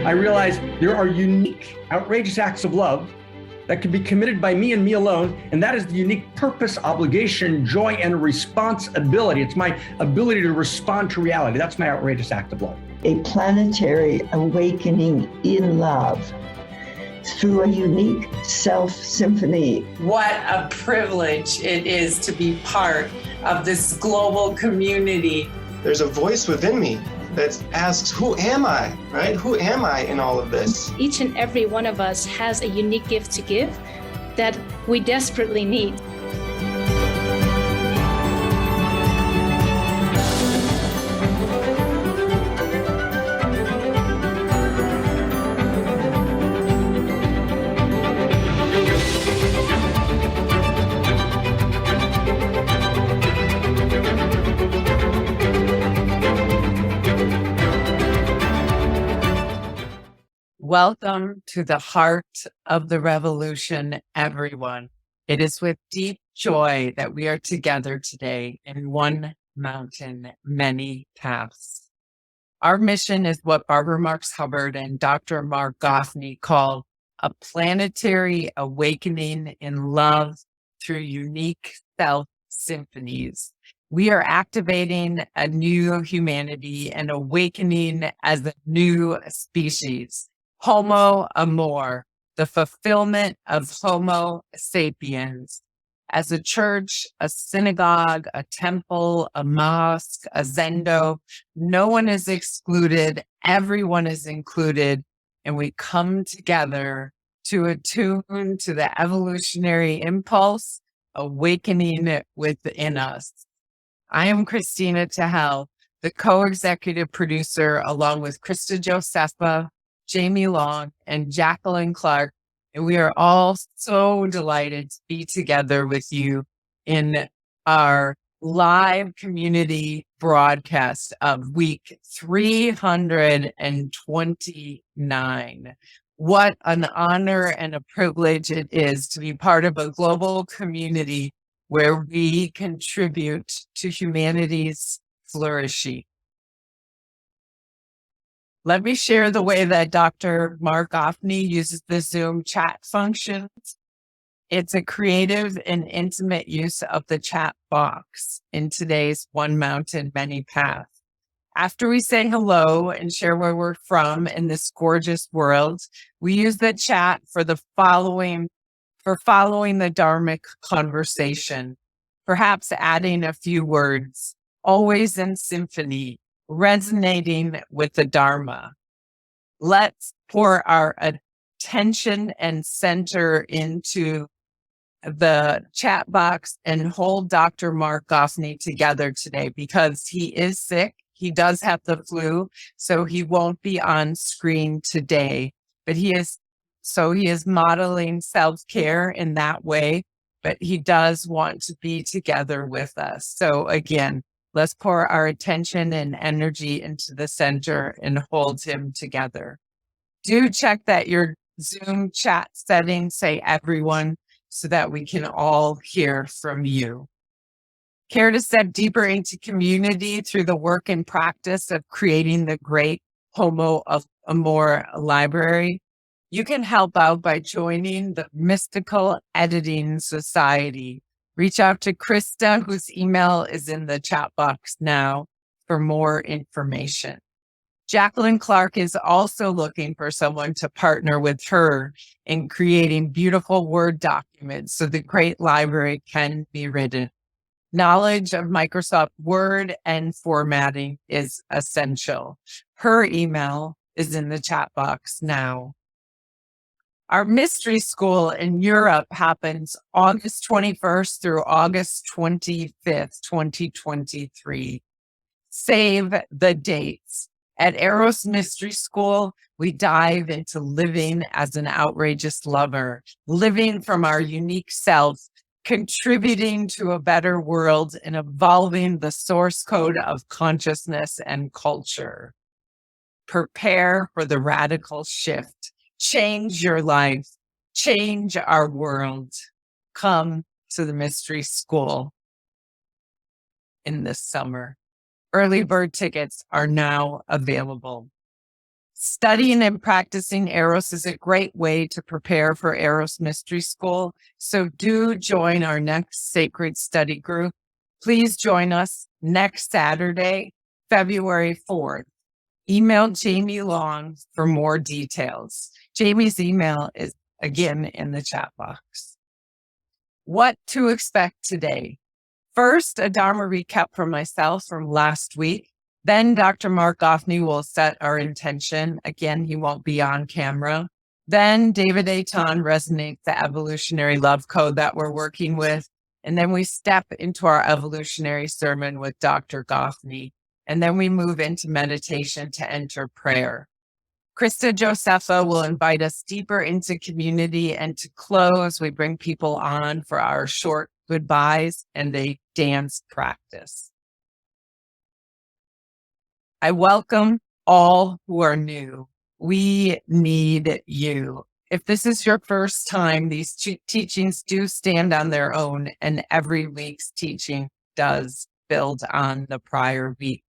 I realized there are unique, outrageous acts of love that can be committed by me and me alone, and that is the unique purpose, obligation, joy, and responsibility. It's my ability to respond to reality. That's my outrageous act of love. A planetary awakening in love through a unique self-symphony. What a privilege it is to be part of this global community. There's a voice within me that asks, who am I, right? Who am I in all of this? Each and every one of us has a unique gift to give that we desperately need. Welcome to the heart of the revolution, everyone. It is with deep joy that we are together today in one mountain, many paths. Our mission is what Barbara Marx Hubbard and Dr. Marc Gafni call a planetary awakening in love through unique self-symphonies. We are activating a new humanity and awakening as a new species. Homo amor, the fulfillment of Homo sapiens. As a church, a synagogue, a temple, a mosque, a zendo, no one is excluded, everyone is included, and we come together to attune to the evolutionary impulse, awakening it within us. I am Kristina Tehel, the co-executive producer, along with Krista Josepha, Jamie Long, and Jacqueline Clark, and we are all so delighted to be together with you in our live community broadcast of week 329. What an honor and a privilege it is to be part of a global community where we contribute to humanity's flourishing. Let me share the way that Dr. Marc Gafni uses the Zoom chat function. It's a creative and intimate use of the chat box in today's One Mountain, Many Paths. After we say hello and share where we're from in this gorgeous world, we use the chat for following the Dharmic conversation, perhaps adding a few words, always in symphony, resonating with the Dharma. Let's pour our attention and center into the chat box and hold Dr. Marc Gafni together today because he is sick. He does have the flu, so he won't be on screen today, but he is modeling self-care in that way, but he does want to be together with us. So again, let's pour our attention and energy into the center and hold him together. Do check that your Zoom chat settings say everyone so that we can all hear from you. Care to step deeper into community through the work and practice of creating the great Homo Amor library? You can help out by joining the Mystical Editing Society. Reach out to Krista, whose email is in the chat box now, for more information. Jacqueline Clark is also looking for someone to partner with her in creating beautiful Word documents so the great library can be written. Knowledge of Microsoft Word and formatting is essential. Her email is in the chat box now. Our mystery school in Europe happens August 21st through August 25th, 2023. Save the dates. At Eros Mystery School, we dive into living as an outrageous lover, living from our unique self, contributing to a better world and evolving the source code of consciousness and culture. Prepare for the radical shift. Change your life. change our world. Come to the mystery school in this summer. Early bird tickets are now available. Studying and practicing Eros is a great way to prepare for Eros Mystery School. So do join our next sacred study group. Please join us next Saturday, February 4th. Email Jamie Long for more details. Jamie's email is again in the chat box. What to expect today? First, a Dharma recap from myself from last week. Then Dr. Marc Gafni will set our intention. Again, he won't be on camera. Then David Aton resonates the evolutionary love code that we're working with. And then we step into our evolutionary sermon with Dr. Gafni. And then we move into meditation to enter prayer. Krista Josepha will invite us deeper into community, and to close, we bring people on for our short goodbyes and a dance practice. I welcome all who are new. We need you. If this is your first time, these teachings do stand on their own, and every week's teaching does build on the prior week.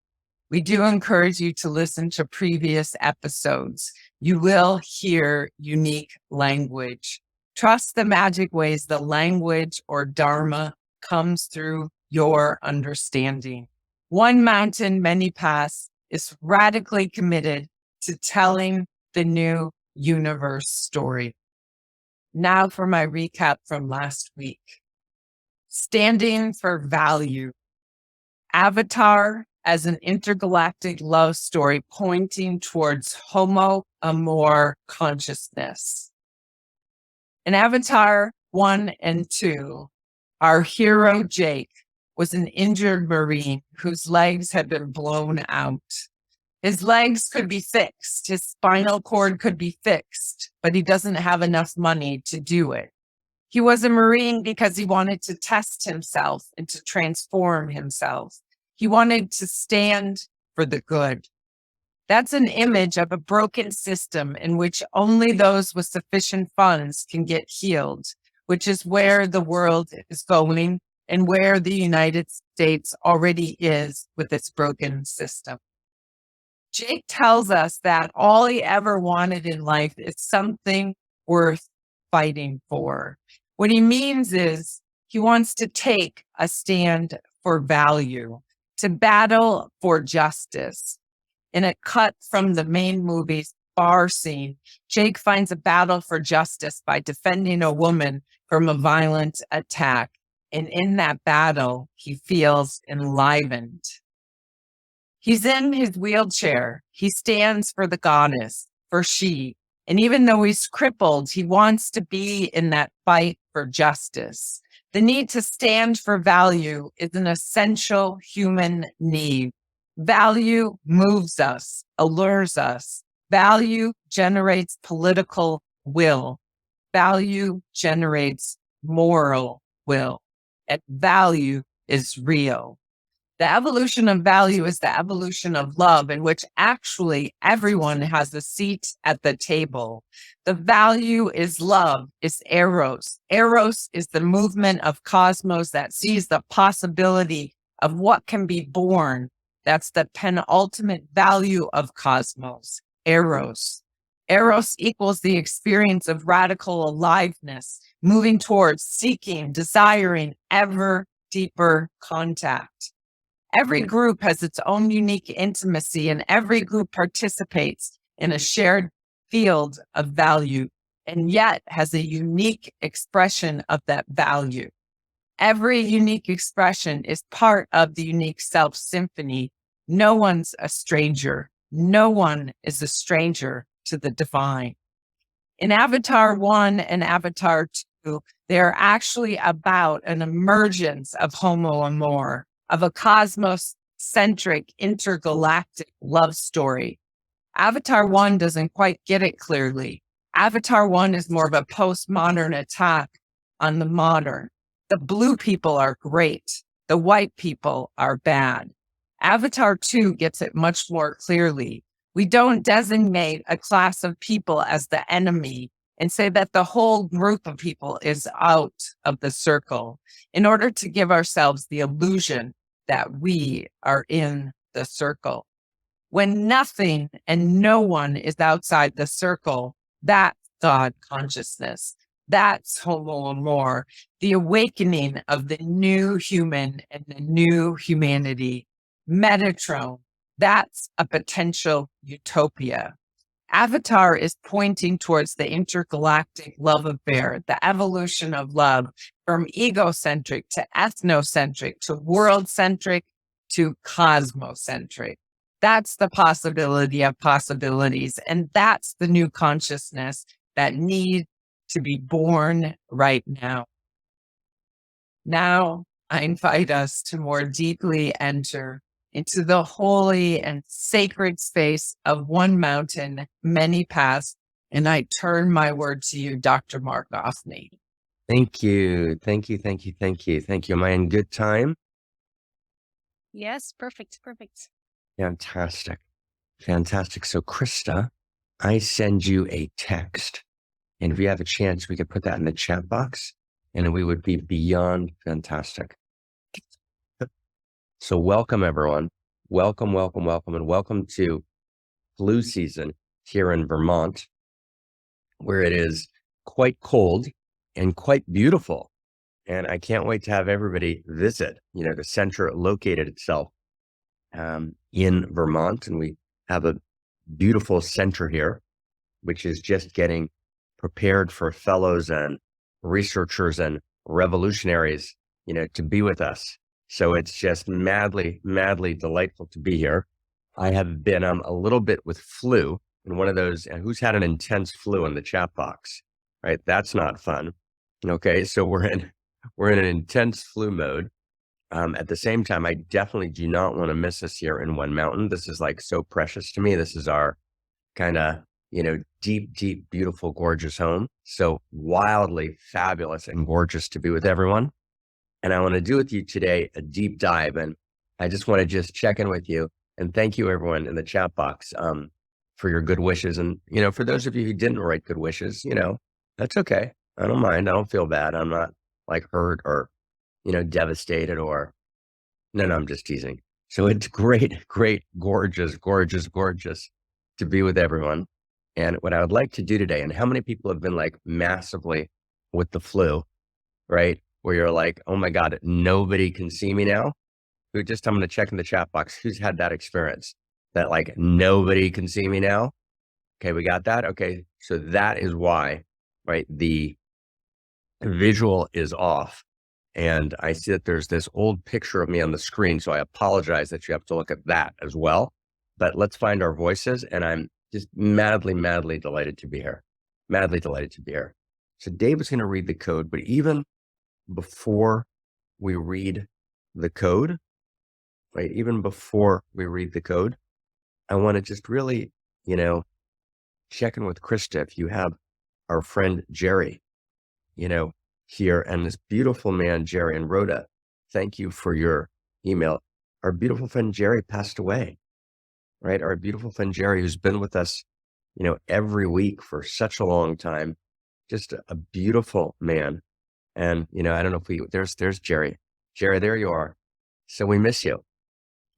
We do encourage you to listen to previous episodes. You will hear unique language. Trust the magic ways the language or Dharma comes through your understanding. One Mountain, Many Paths is radically committed to telling the new universe story. Now for my recap from last week. Standing for value. Avatar as an intergalactic love story pointing towards Homo Amor consciousness. In Avatar 1 and 2, our hero Jake was an injured Marine whose legs had been blown out. His legs could be fixed, his spinal cord could be fixed, but he doesn't have enough money to do it. He was a Marine because he wanted to test himself and to transform himself. He wanted to stand for the good. That's an image of a broken system in which only those with sufficient funds can get healed, which is where the world is going and where the United States already is with its broken system. Jake tells us that all he ever wanted in life is something worth fighting for. What he means is he wants to take a stand for value, to battle for justice. In a cut from the main movie's bar scene, Jake finds a battle for justice by defending a woman from a violent attack. And in that battle, he feels enlivened. He's in his wheelchair. He stands for the goddess, for she. And even though he's crippled, he wants to be in that fight for justice. The need to stand for value is an essential human need. Value moves us, allures us. Value generates political will. Value generates moral will. And value is real. The evolution of value is the evolution of love, in which actually everyone has a seat at the table. The value is love, is Eros. Eros is the movement of cosmos that sees the possibility of what can be born. That's the penultimate value of cosmos, Eros. Eros equals the experience of radical aliveness, moving towards seeking, desiring ever deeper contact. Every group has its own unique intimacy, and every group participates in a shared field of value, and yet has a unique expression of that value. Every unique expression is part of the unique self symphony. No one's a stranger. No one is a stranger to the divine. In Avatar 1 and Avatar 2, they're actually about an emergence of Homo Amor, of a cosmos-centric intergalactic love story. Avatar 1 doesn't quite get it clearly. Avatar 1 is more of a postmodern attack on the modern. The blue people are great. The white people are bad. Avatar 2 gets it much more clearly. We don't designate a class of people as the enemy. and say that the whole group of people is out of the circle in order to give ourselves the illusion that we are in the circle. When nothing and no one is outside the circle, that's God consciousness. That's Homo Amor, the awakening of the new human and the new humanity. Metatron, that's a potential utopia. Avatar is pointing towards the intergalactic love affair, the evolution of love from egocentric to ethnocentric to world-centric to cosmocentric. That's the possibility of possibilities. And that's the new consciousness that needs to be born right now. Now, I invite us to more deeply enter into the holy and sacred space of one mountain, many paths. And I turn my word to you, Dr. Marc Gafni. Thank you. Thank you. Thank you. Thank you. Thank you. Am I in good time? Yes, perfect. Perfect. Fantastic. Fantastic. So Krista, I send you a text, and if you have a chance, we could put that in the chat box and we would be beyond fantastic. So welcome everyone. Welcome, welcome, welcome, and welcome to flu season here in Vermont, where it is quite cold and quite beautiful. And I can't wait to have everybody visit. The center located itself in Vermont, and we have a beautiful center here, which is just getting prepared for fellows and researchers and revolutionaries, to be with us. So it's just madly, madly delightful to be here. I have been a little bit with flu, and one of those, who's had an intense flu in the chat box, right? That's not fun. Okay, so we're in an intense flu mode. At the same time, I definitely do not want to miss us here in One Mountain. This is like so precious to me. This is our kind of, deep, deep, beautiful, gorgeous home. So wildly fabulous and gorgeous to be with everyone. And I want to do with you today a deep dive. And I just want to just check in with you and thank you everyone in the chat box for your good wishes. And, for those of you who didn't write good wishes, that's okay. I don't mind. I don't feel bad. I'm not like hurt or, devastated or no, I'm just teasing. So it's great, great, gorgeous, gorgeous, gorgeous to be with everyone. And what I would like to do today, and how many people have been like massively with the flu, right? Where you're like, oh my God, nobody can see me now. I'm going to check in the chat box. Who's had that experience that like nobody can see me now? Okay, we got that. Okay. So that is why, right? The visual is off. And I see that there's this old picture of me on the screen. So I apologize that you have to look at that as well. But let's find our voices. And I'm just madly, madly delighted to be here. Madly delighted to be here. So Dave is going to read the code, but even before we read the code, right? Even before we read the code, I want to just really, check in with Krista. If you have our friend Jerry, here, and this beautiful man, Jerry and Rhoda, thank you for your email. Our beautiful friend Jerry passed away, right? Our beautiful friend Jerry, who's been with us, every week for such a long time, just a beautiful man. And, I don't know if there's Jerry. Jerry, there you are. So we miss you.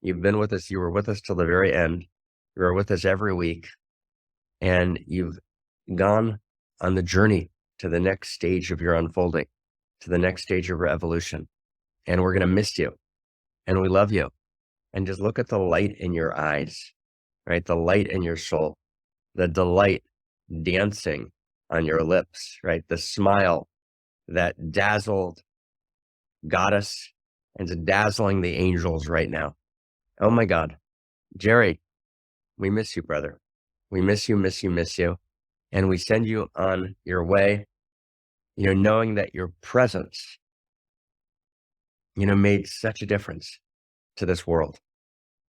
You've been with us. You were with us till the very end. You were with us every week, and you've gone on the journey to the next stage of your unfolding, to the next stage of your evolution. And we're going to miss you, and we love you. And just look at the light in your eyes, right? The light in your soul, the delight dancing on your lips, right? The smile that dazzled Goddess and is dazzling the angels right now. Oh my God. Jerry, we miss you, brother. We miss you, miss you, miss you. And we send you on your way, knowing that your presence, made such a difference to this world.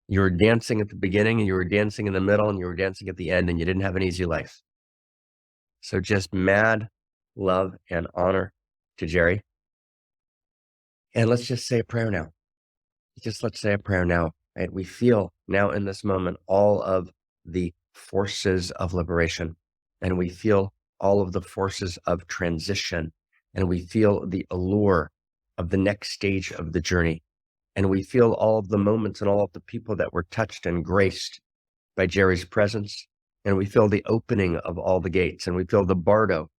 You were dancing at the beginning, and you were dancing in the middle, and you were dancing at the end, and you didn't have an easy life. So just mad love and honor to Jerry. And let's just say a prayer now. Let's say a prayer now. Right? We feel now in this moment all of the forces of liberation, and we feel all of the forces of transition, and we feel the allure of the next stage of the journey. And we feel all of the moments and all of the people that were touched and graced by Jerry's presence. And we feel the opening of all the gates, and we feel the bardo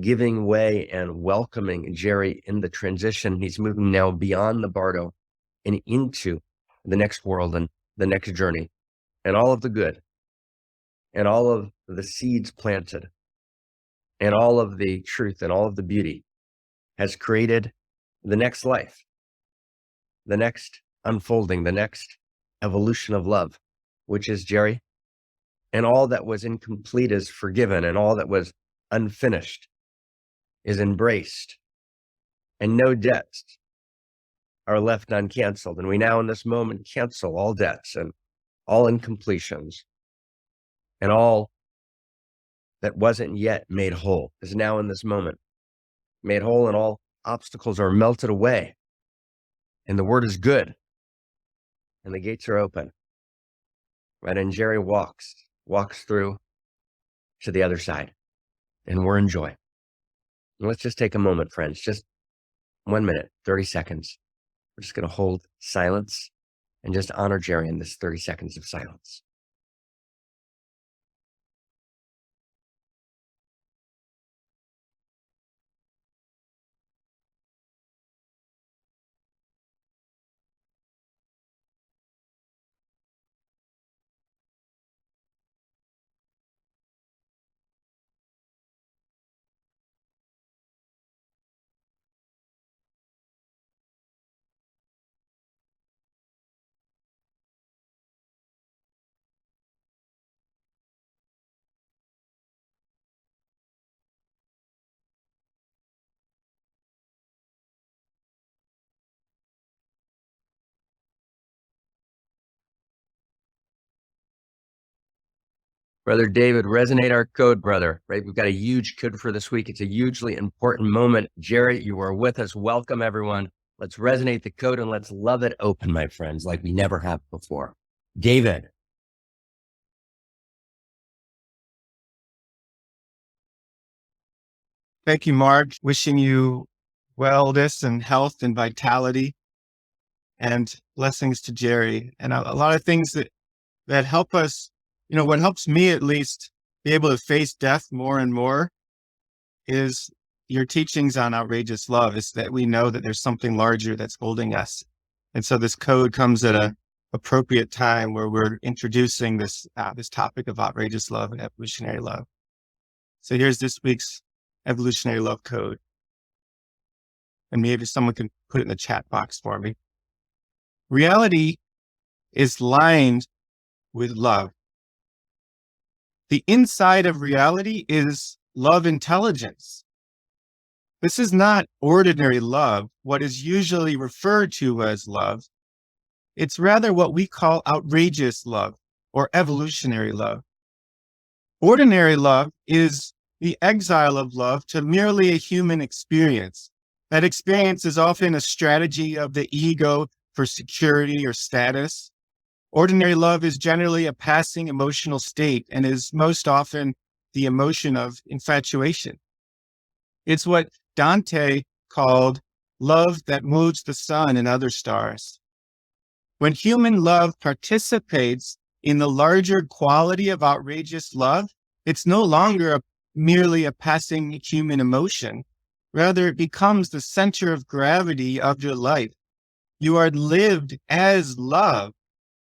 giving way and welcoming Jerry in the transition. He's moving now beyond the bardo and into the next world and the next journey, and all of the good and all of the seeds planted and all of the truth and all of the beauty has created the next life, the next unfolding, the next evolution of love, which is Jerry. And all that was incomplete is forgiven, and all that was unfinished is embraced, and no debts are left uncanceled. And we now in this moment cancel all debts and all incompletions, and all that wasn't yet made whole is now in this moment made whole, and all obstacles are melted away, and the word is good, and the gates are open, right? And Jerry walks through to the other side, and we're in joy. And let's just take a moment, friends, just 1 minute, 30 seconds. We're just going to hold silence and just honor Jerry in this 30 seconds of silence. Brother David, resonate our code, brother, right? We've got a huge code for this week. It's a hugely important moment. Jerry, you are with us. Welcome, everyone. Let's resonate the code and let's love it open, my friends, like we never have before. David. Thank you, Mark. Wishing you wellness and health and vitality, and blessings to Jerry. And a lot of things that help us, what helps me at least be able to face death more and more is your teachings on outrageous love, is that we know that there's something larger that's holding us. And so this code comes at an appropriate time where we're introducing this topic of outrageous love and evolutionary love. So here's this week's evolutionary love code. And maybe someone can put it in the chat box for me. Reality is lined with love. The inside of reality is LoveIntelligence. This is not ordinary love, what is usually referred to as love. It's rather what we call outrageous love or evolutionary love. Ordinary love is the exile of love to merely a human experience. That experience is often a strategy of the ego for security or status. Ordinary love is generally a passing emotional state and is most often the emotion of infatuation. It's what Dante called love that moves the sun and other stars. When human love participates in the larger quality of outrageous love, it's no longer merely a passing human emotion. Rather, it becomes the center of gravity of your life. You are lived as love,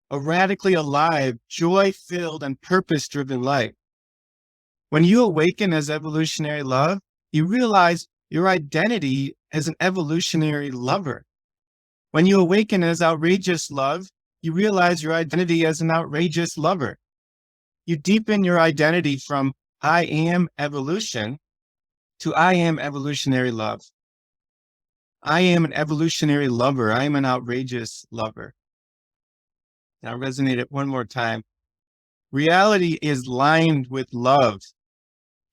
a radically alive, joy-filled, and purpose-driven life. When you awaken as evolutionary love, you realize your identity as an evolutionary lover. When you awaken as outrageous love, you realize your identity as an outrageous lover. You deepen your identity from I am evolution to I am evolutionary love. I am an evolutionary lover. I am an outrageous lover. Now resonate it one more time. Reality is lined with love.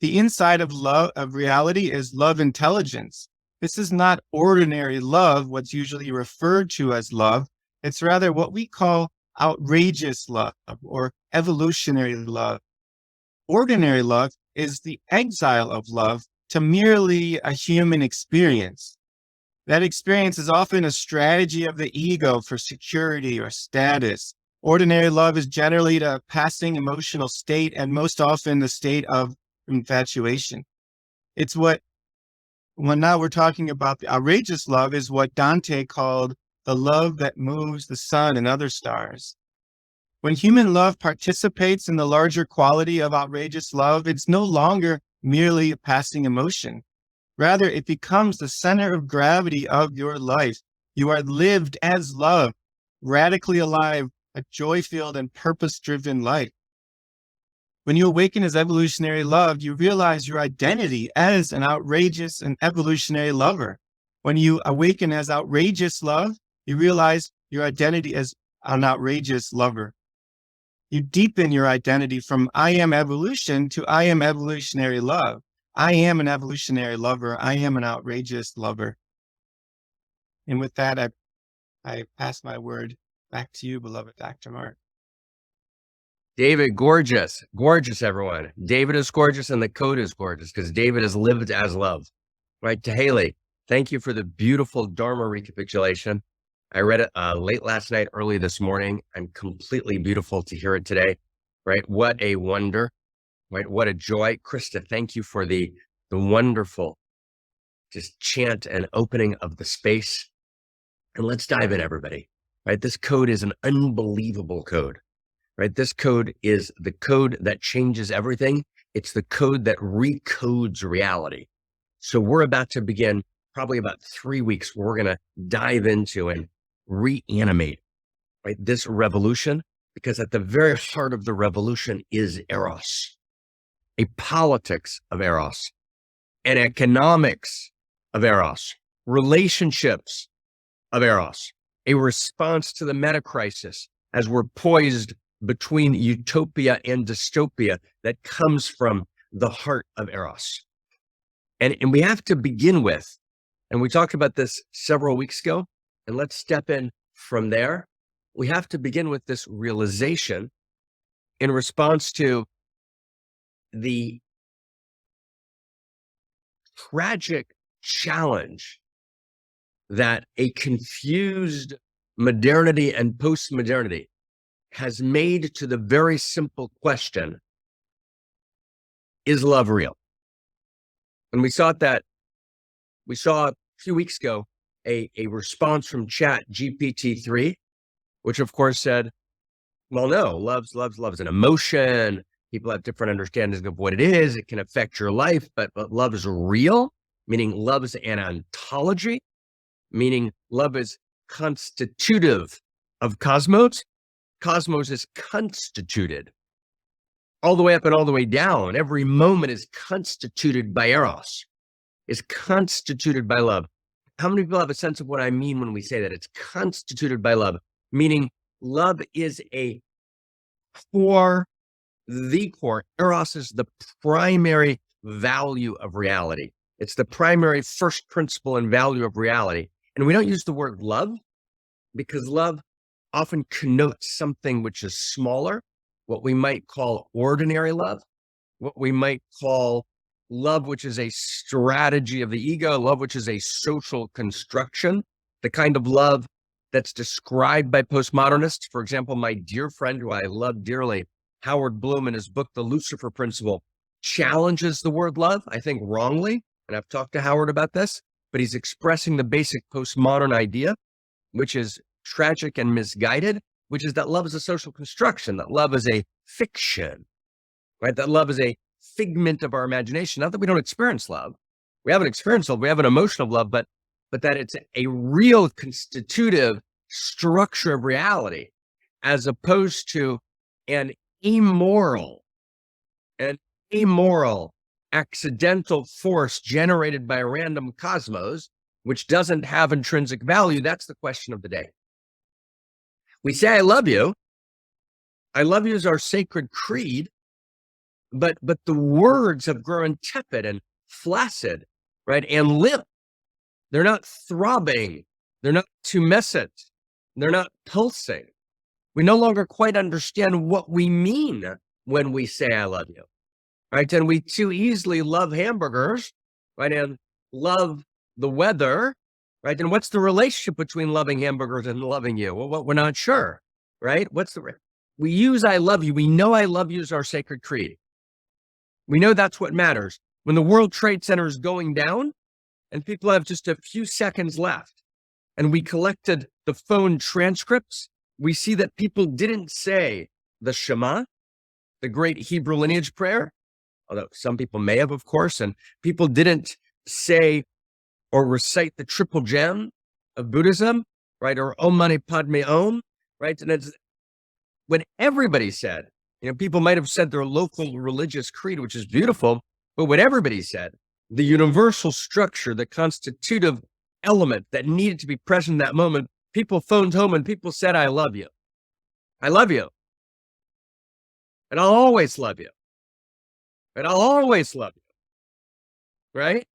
The inside of reality is LoveIntelligence. This is not ordinary love, what's usually referred to as love. It's rather what we call outrageous love or evolutionary love. Ordinary love is the exile of love to merely a human experience. That experience is often a strategy of the ego for security or status. Ordinary love is generally a passing emotional state, and most often the state of infatuation. It's what, when now we're talking about the outrageous love, is what Dante called the love that moves the sun and other stars. When human love participates in the larger quality of outrageous love, it's no longer merely a passing emotion. Rather, it becomes the center of gravity of your life. You are lived as love, radically alive, a joy-filled and purpose-driven life. When you awaken as evolutionary love, you realize your identity as an outrageous and evolutionary lover. When you awaken as outrageous love, you realize your identity as an outrageous lover. You deepen your identity from I am evolution to I am evolutionary love. I am an evolutionary lover. I am an outrageous lover. And with that, I pass my word back to you, beloved Dr. Marc. David, gorgeous, gorgeous, everyone. David is gorgeous and the code is gorgeous because David is lived as love. Right, to Haley, thank you for the beautiful Dharma recapitulation. I read it late last night, early this morning. I'm completely beautiful to hear it today. Right, what a wonder. Right, what a joy. Krista, thank you for the wonderful just chant and opening of the space. And let's dive in, everybody. Right, this code is an unbelievable code. Right, this code is the code that changes everything. It's the code that recodes reality. So we're about to begin probably about 3 weeks. We're going to dive into and reanimate, right, this revolution, because at the very heart of the revolution is Eros, a politics of Eros, an economics of Eros, relationships of Eros, a response to the meta crisis as we're poised between utopia and dystopia that comes from the heart of Eros. And we have to begin with, and we talked about this several weeks ago, and let's step in from there. We have to begin with this realization in response to the tragic challenge that a confused modernity and postmodernity has made to the very simple question, is love real? And we saw a few weeks ago, a response from Chat GPT-3, which of course said, well, no, love's an emotion. People have different understandings of what it is. It can affect your life, but love is real, meaning love is an ontology, meaning love is constitutive of cosmos. Cosmos is constituted all the way up and all the way down. Every moment is constituted by Eros, is constituted by love. How many people have a sense of what I mean when we say that? It's constituted by love, meaning love is the core. Eros is the primary value of reality. It's the primary first principle and value of reality. And we don't use the word love because love often connotes something which is smaller, what we might call ordinary love, what we might call love, which is a strategy of the ego, love, which is a social construction, the kind of love that's described by postmodernists. For example, my dear friend, who I love dearly, Howard Bloom, in his book, The Lucifer Principle, challenges the word love, I think wrongly. And I've talked to Howard about this, but he's expressing the basic postmodern idea, which is tragic and misguided, which is that love is a social construction, that love is a fiction, right? That love is a figment of our imagination. Not that we don't experience love. We haven't experienced love. We have an emotion of love, but that it's a real constitutive structure of reality, as opposed to an immoral accidental force generated by a random cosmos, which doesn't have intrinsic value. That's the question of the day. We say, I love you. I love you is our sacred creed, but the words have grown tepid and flaccid, right? And limp. They're not throbbing. They're not tumescent. They're not pulsing. We no longer quite understand what we mean when we say, I love you. right? And we too easily love hamburgers, right? And love the weather, right? And what's the relationship between loving hamburgers and loving you? Well, we're not sure, right? We use I love you. We know I love you is our sacred creed. We know that's what matters. When the World Trade Center is going down and people have just a few seconds left, and we collected the phone transcripts, we see that people didn't say the Shema, the great Hebrew lineage prayer, although some people may have, of course, and people didn't say or recite the triple gem of Buddhism, right? Or Om Mani Padme Om, right? And it's when everybody said, people might have said their local religious creed, which is beautiful, but what everybody said, the universal structure, the constitutive element that needed to be present in that moment, people phoned home and people said, I love you. I love you. And I'll always love you. And I'll always love you. Right?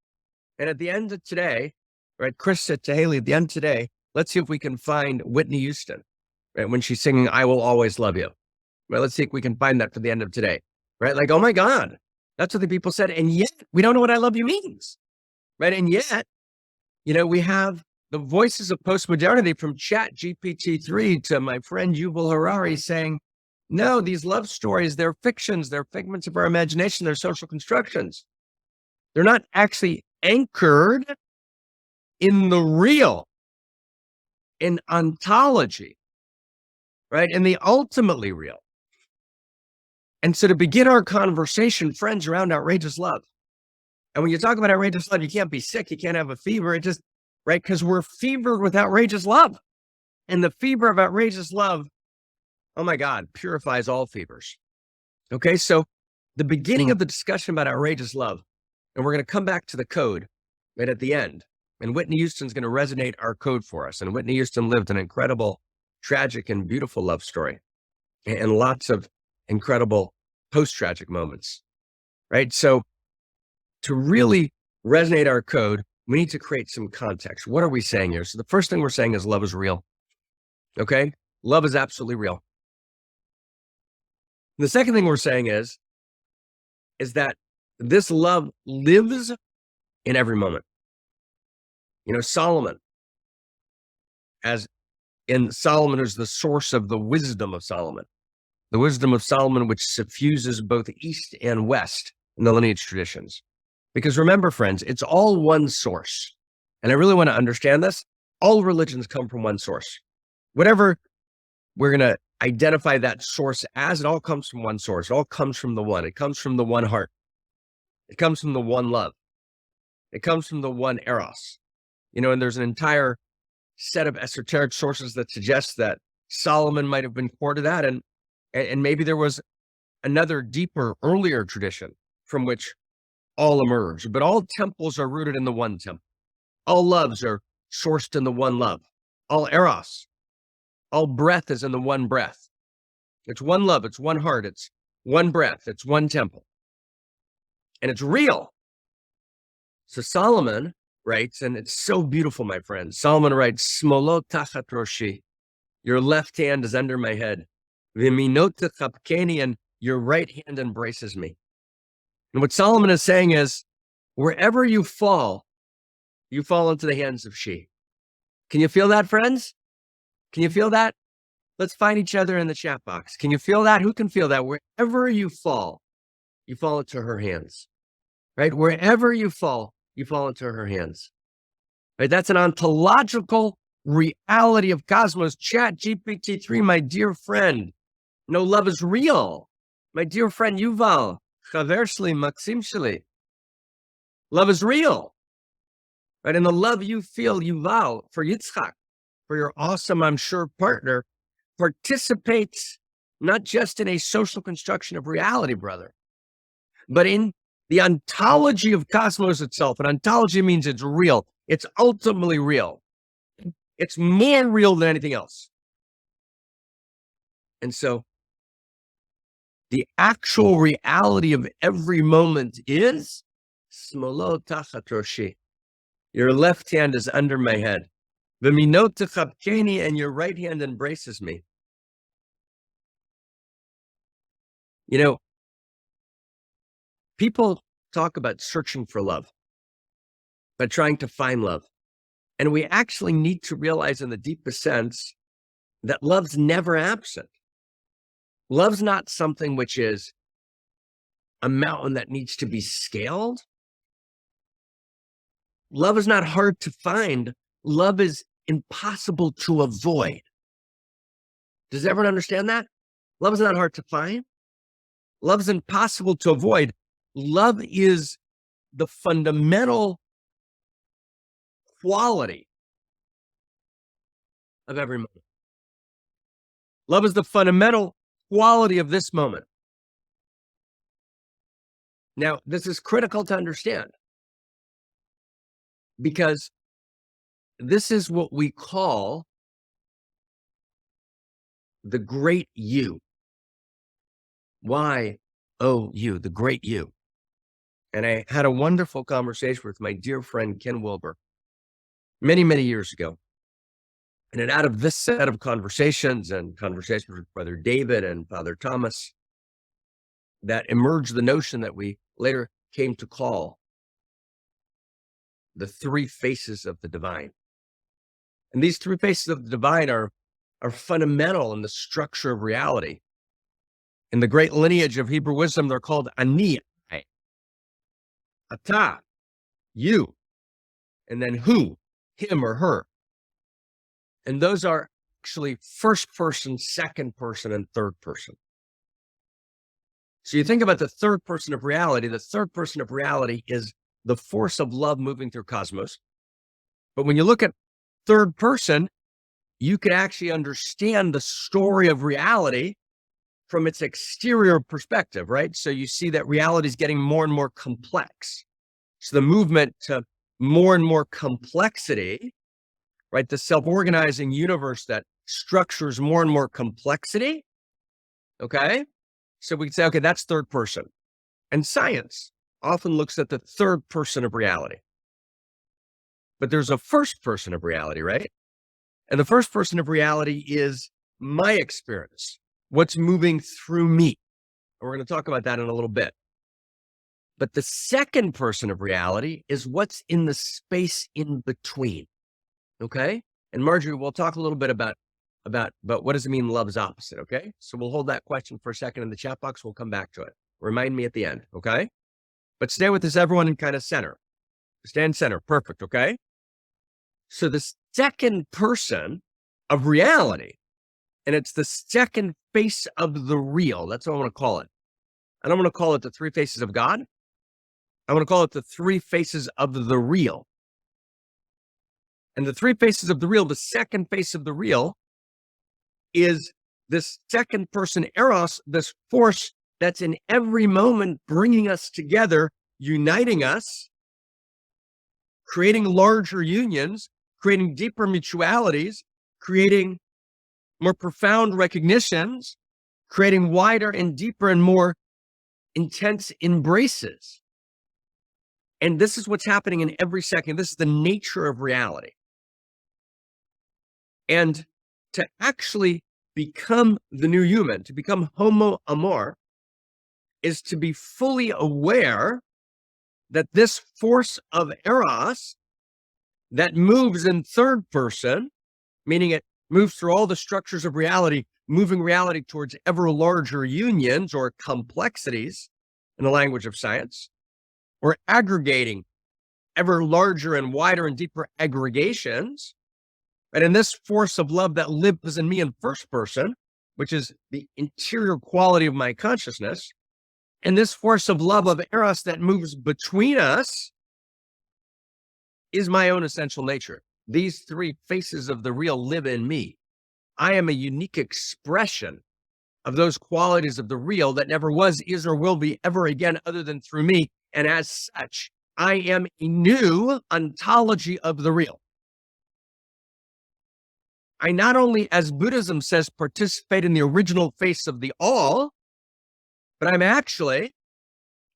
And at the end of today, right, Chris said to Haley, at the end of today, let's see if we can find Whitney Houston, right, when she's singing, I will always love you. Right, let's see if we can find that for the end of today. Right? Like, oh my God, that's what the people said. And yet we don't know what I love you means. Right? And yet, we have the voices of postmodernity from Chat GPT-3 to my friend Yuval Harari saying, no, these love stories, they're fictions, they're figments of our imagination, they're social constructions. They're not actually anchored in the real, in ontology, right? In the ultimately real. And so to begin our conversation, friends, around outrageous love. And when you talk about outrageous love, you can't be sick, you can't have a fever, it just, right? Because we're fevered with outrageous love. And the fever of outrageous love, oh my God, purifies all fevers. Okay, so the beginning of the discussion about outrageous love, and we're going to come back to the code right at the end. And Whitney Houston's going to resonate our code for us. And Whitney Houston lived an incredible, tragic, and beautiful love story, and lots of incredible post-tragic moments, right? So to really resonate our code, we need to create some context. What are we saying here? So the first thing we're saying is love is real. Okay? Love is absolutely real. The second thing we're saying is that this love lives in every moment. Solomon, as in Solomon is the source of the wisdom of Solomon. The wisdom of Solomon, which suffuses both East and West in the lineage traditions. Because remember, friends, it's all one source. And I really want to understand this. All religions come from one source. Whatever we're going to identify that source as, it all comes from one source. It all comes from the one. It comes from the one heart. It comes from the one love. It comes from the one Eros. And there's an entire set of esoteric sources that suggest that Solomon might have been core to that. And maybe there was another deeper, earlier tradition from which all emerge. But all temples are rooted in the one temple. All loves are sourced in the one love. All Eros, all breath is in the one breath. It's one love, it's one heart, it's one breath, it's one temple. And it's real. So Solomon writes, and it's so beautiful, my friends. Solomon writes, Smolo tachat roshi, your left hand is under my head. V'minot techapkeni, and your right hand embraces me. And what Solomon is saying is, wherever you fall into the hands of she. Can you feel that, friends? Can you feel that? Let's find each other in the chat box. Can you feel that? Who can feel that? Wherever you fall into her hands, right? Wherever you fall into her hands, right? That's an ontological reality of cosmos. Chat GPT-3, my dear friend. No, love is real. My dear friend, Yuval, Chaversli, Maxim Shli. Love is real, right? And the love you feel, Yuval, for Yitzchak, for your awesome, I'm sure, partner, participates not just in a social construction of reality, brother, but in the ontology of cosmos itself. And ontology means it's real. It's ultimately real. It's more real than anything else. And so the actual reality of every moment is Smolo tachat roshi. Your left hand is under my head. V'minot techapkeni, and your right hand embraces me. People talk about searching for love, but trying to find love. And we actually need to realize in the deepest sense that love's never absent. Love's not something which is a mountain that needs to be scaled. Love is not hard to find. Love is impossible to avoid. Does everyone understand that? Love is not hard to find. Love is impossible to avoid. Love is the fundamental quality of every moment. Love is the fundamental quality of this moment. Now, this is critical to understand because this is what we call the great you. Y-O-U, the great you. And I had a wonderful conversation with my dear friend, Ken Wilber, many, many years ago. And out of this set of conversations and conversations with Brother David and Father Thomas, that emerged the notion that we later came to call the three faces of the divine. And these three faces of the divine are fundamental in the structure of reality. In the great lineage of Hebrew wisdom, they're called ani, ata, you, and then who, him or her. And those are actually first person, second person, and third person. So you think about the third person of reality. The third person of reality is the force of love moving through cosmos. But when you look at third person, you can actually understand the story of reality from its exterior perspective, right? So you see that reality is getting more and more complex. So the movement to more and more complexity, right? The self-organizing universe that structures more and more complexity. Okay. So we can say, okay, that's third person. And science often looks at the third person of reality. But there's a first person of reality, right? And the first person of reality is my experience, what's moving through me. And we're going to talk about that in a little bit. But the second person of reality is what's in the space in between. Okay. And Marjorie, we'll talk a little bit about what does it mean love's opposite. Okay. So we'll hold that question for a second in the chat box. We'll come back to it. Remind me at the end. Okay. But stay with this, everyone, in kind of center. Stand center. Perfect. Okay. So the second person of reality, and it's the second face of the real. That's what I want to call it. I don't want to call it the three faces of God. I want to call it the three faces of the real. And the three faces of the real, the second face of the real is this second person Eros, this force that's in every moment bringing us together, uniting us, creating larger unions, creating deeper mutualities, creating more profound recognitions, creating wider and deeper and more intense embraces. And this is what's happening in every second. This is the nature of reality. And to actually become the new human, to become homo amor, is to be fully aware that this force of Eros that moves in third person, meaning it moves through all the structures of reality, moving reality towards ever larger unions or complexities in the language of science, or aggregating ever larger and wider and deeper aggregations. And in this force of love that lives in me in first person, which is the interior quality of my consciousness, and this force of love of Eros that moves between us is my own essential nature. These three faces of the real live in me. I am a unique expression of those qualities of the real that never was, is, or will be ever again other than through me. And as such, I am a new ontology of the real. I not only, as Buddhism says, participate in the original face of the all, but I'm actually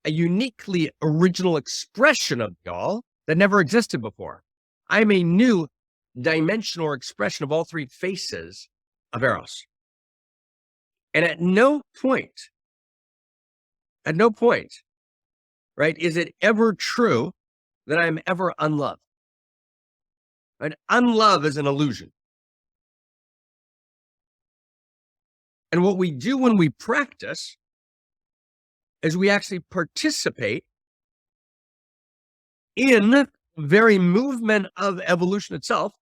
a uniquely original expression of the all that never existed before. I'm a new dimension or expression of all three faces of Eros. And at no point right? Is it ever true that I'm ever unloved? Right? Unlove is an illusion. And what we do when we practice is we actually participate in the very movement of evolution itself,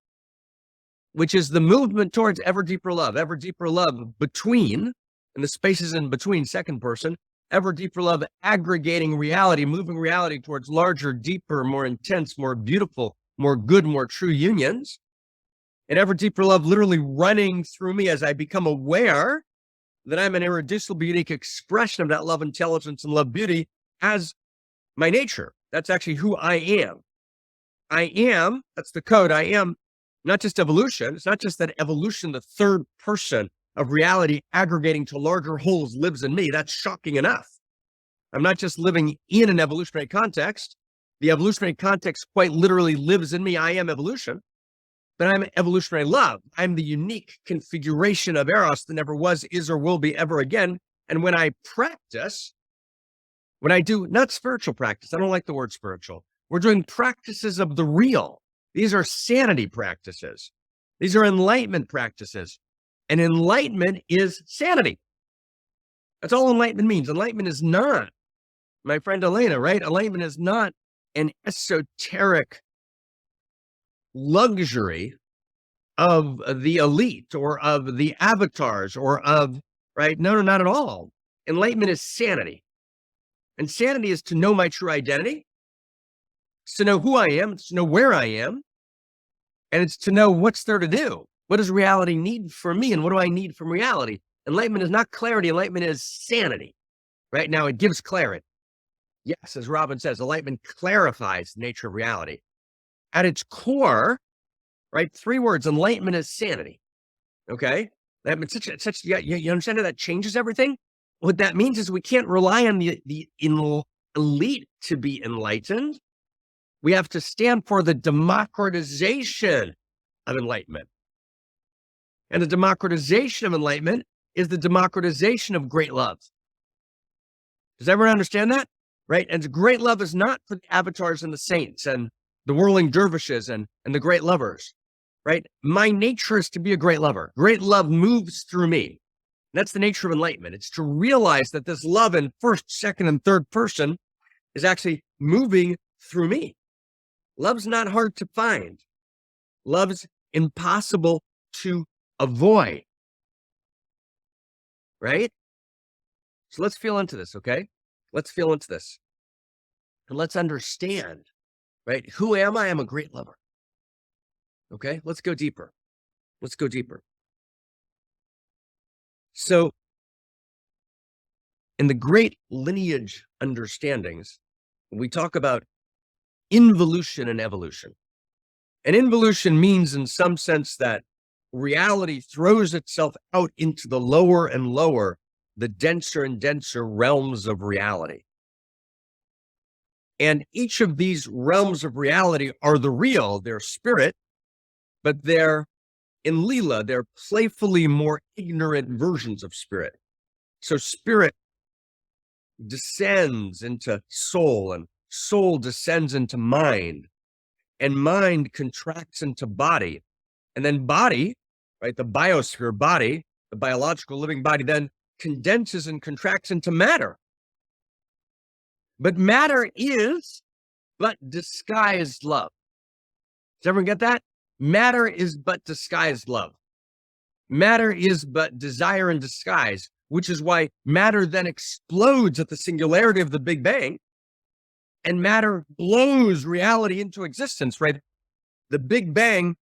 which is the movement towards ever deeper love between, and the spaces in between, second person, ever deeper love, aggregating reality, moving reality towards larger, deeper, more intense, more beautiful, more good, more true unions. And ever deeper love literally running through me as I become aware that I'm an irreducible, unique expression of that love intelligence and love beauty as my nature. That's actually who I am. That's the code. I am not just evolution. It's not just that evolution, the third person of reality aggregating to larger wholes lives in me. That's shocking enough. I'm not just living in an evolutionary context. The evolutionary context quite literally lives in me. I am evolution. But I'm evolutionary love. I'm the unique configuration of Eros that never was, is, or will be ever again. And when I practice, when I do, not spiritual practice, I don't like the word spiritual. We're doing practices of the real. These are sanity practices. These are enlightenment practices. And enlightenment is sanity. That's all enlightenment means. Enlightenment is not, my friend Elena, right? Enlightenment is not an esoteric luxury of the elite or of the avatars or of, right? No, not at all. Enlightenment is sanity. And sanity is to know my true identity. It's to know who I am. It's to know where I am. And it's to know what's there to do. What does reality need from me? And what do I need from reality? Enlightenment is not clarity. Enlightenment is sanity. Right now, it gives clarity. Yes, as Robin says, enlightenment clarifies the nature of reality. At its core, right? 3 words, enlightenment is sanity. Okay? That means you understand how that changes everything? What that means is we can't rely on the elite to be enlightened. We have to stand for the democratization of enlightenment. And the democratization of enlightenment is the democratization of great love. Does everyone understand that? Right? And great love is not for the avatars and the saints and the whirling dervishes and the great lovers, right? My nature is to be a great lover. Great love moves through me. That's the nature of enlightenment. It's to realize that this love in first, second, and third person is actually moving through me. Love's not hard to find. Love's impossible to avoid, right? So let's feel into this, okay? Let's feel into this. And let's understand, right? Who am I? I'm a great lover. Okay, let's go deeper. Let's go deeper. So, in the great lineage understandings, we talk about involution and evolution. And involution means, in some sense, that reality throws itself out into the lower and lower, the denser and denser realms of reality. And each of these realms of reality are the real, they're spirit, but they're in Leela, they're playfully more ignorant versions of spirit. So spirit descends into soul, and soul descends into mind, and mind contracts into body. And then body, right, the biosphere body, the biological living body, then condenses and contracts into matter. But matter is but disguised love. Does everyone get that? Matter is but disguised love. Matter is but desire in disguise, which is why matter then explodes at the singularity of the Big Bang, and matter blows reality into existence, right? The Big Bang,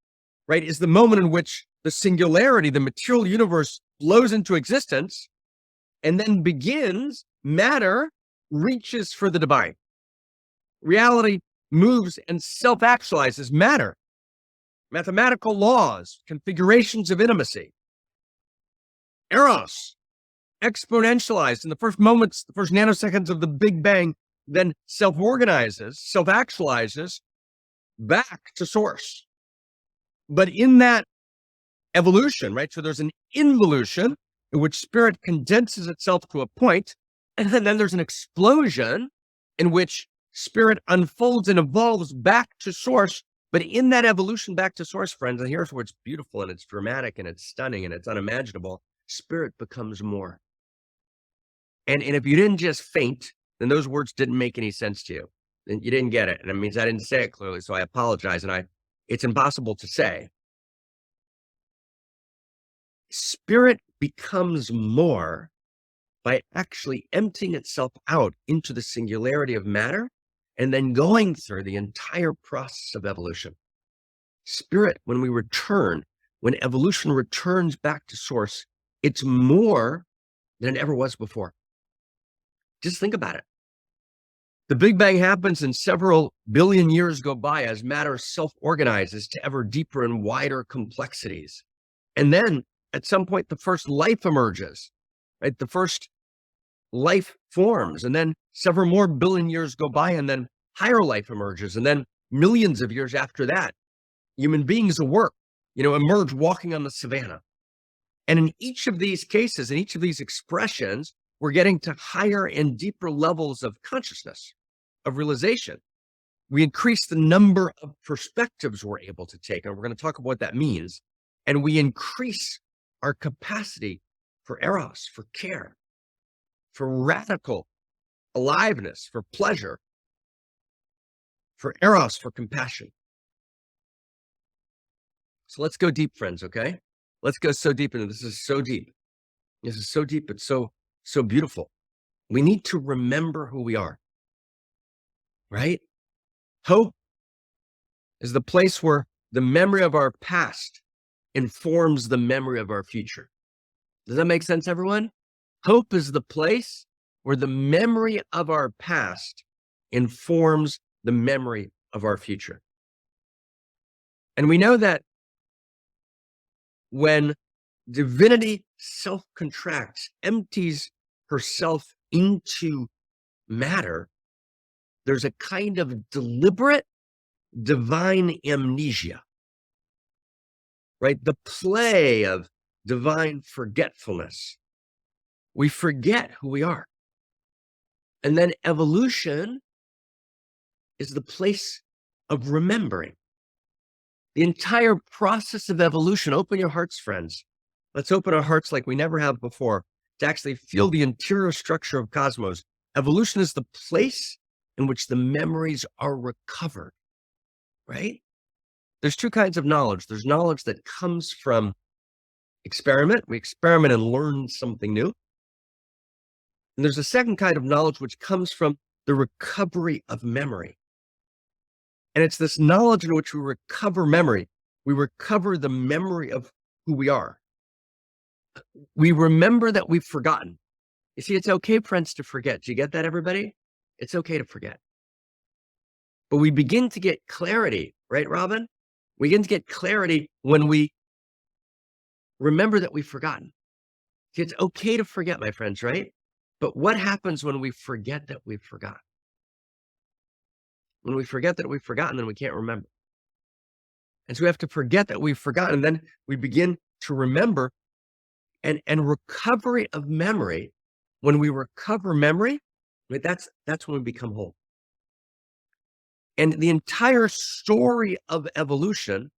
right, is the moment in which the singularity, the material universe, blows into existence, and then begins, matter reaches for the divine. Reality moves and self-actualizes matter. Mathematical laws, configurations of intimacy. Eros, exponentialized in the first moments, the first nanoseconds of the Big Bang, then self-organizes, self-actualizes back to source. But in that evolution, right? So there's an involution in which spirit condenses itself to a point, and then there's an explosion in which spirit unfolds and evolves back to source. But in that evolution back to source, friends, and here's where it's beautiful and it's dramatic and it's stunning and it's unimaginable, spirit becomes more. And if you didn't just faint, then those words didn't make any sense to you. Then you didn't get it. And it means I didn't say it clearly, so I apologize. And it's impossible to say. Spirit becomes more by actually emptying itself out into the singularity of matter and then going through the entire process of evolution. Spirit, when we return, when evolution returns back to source, it's more than it ever was before. Just think about it. The Big Bang happens and several billion years go by as matter self-organizes to ever deeper and wider complexities. And then at some point, the first life emerges, right? The first life forms, and then several more billion years go by, and then higher life emerges. And then millions of years after that, human beings emerge walking on the savannah. And in each of these cases, in each of these expressions, we're getting to higher and deeper levels of consciousness, of realization. We increase the number of perspectives we're able to take, and we're going to talk about what that means. And we increase our capacity for eros, for care, for radical aliveness, for pleasure, for eros, for compassion. So let's go deep, friends, okay? Let's go so deep into this. This is so deep. This is so deep. It's so beautiful. We need to remember who we are, right? Hope is the place where the memory of our past informs the memory of our future. Does that make sense, everyone? Hope is the place where the memory of our past informs the memory of our future. And we know that when divinity self-contracts, empties herself into matter, there's a kind of deliberate divine amnesia, right? The play of divine forgetfulness. We forget who we are. And then evolution is the place of remembering. The entire process of evolution, open your hearts, friends. Let's open our hearts like we never have before to actually feel the interior structure of cosmos. Evolution is the place in which the memories are recovered, right? There's two kinds of knowledge. There's knowledge that comes from experiment. We experiment and learn something new. And there's a second kind of knowledge which comes from the recovery of memory. And it's this knowledge in which we recover memory. We recover the memory of who we are. We remember that we've forgotten. You see, it's okay, friends, to forget. Do you get that, everybody? It's okay to forget. But we begin to get clarity, right, Robin? We begin to get clarity when we remember that we've forgotten. See, it's okay to forget, my friends, right? But what happens when we forget that we've forgotten? When we forget that we've forgotten, then we can't remember. And so we have to forget that we've forgotten, and then we begin to remember. And recovery of memory, when we recover memory, right, that's when we become whole. And the entire story of evolution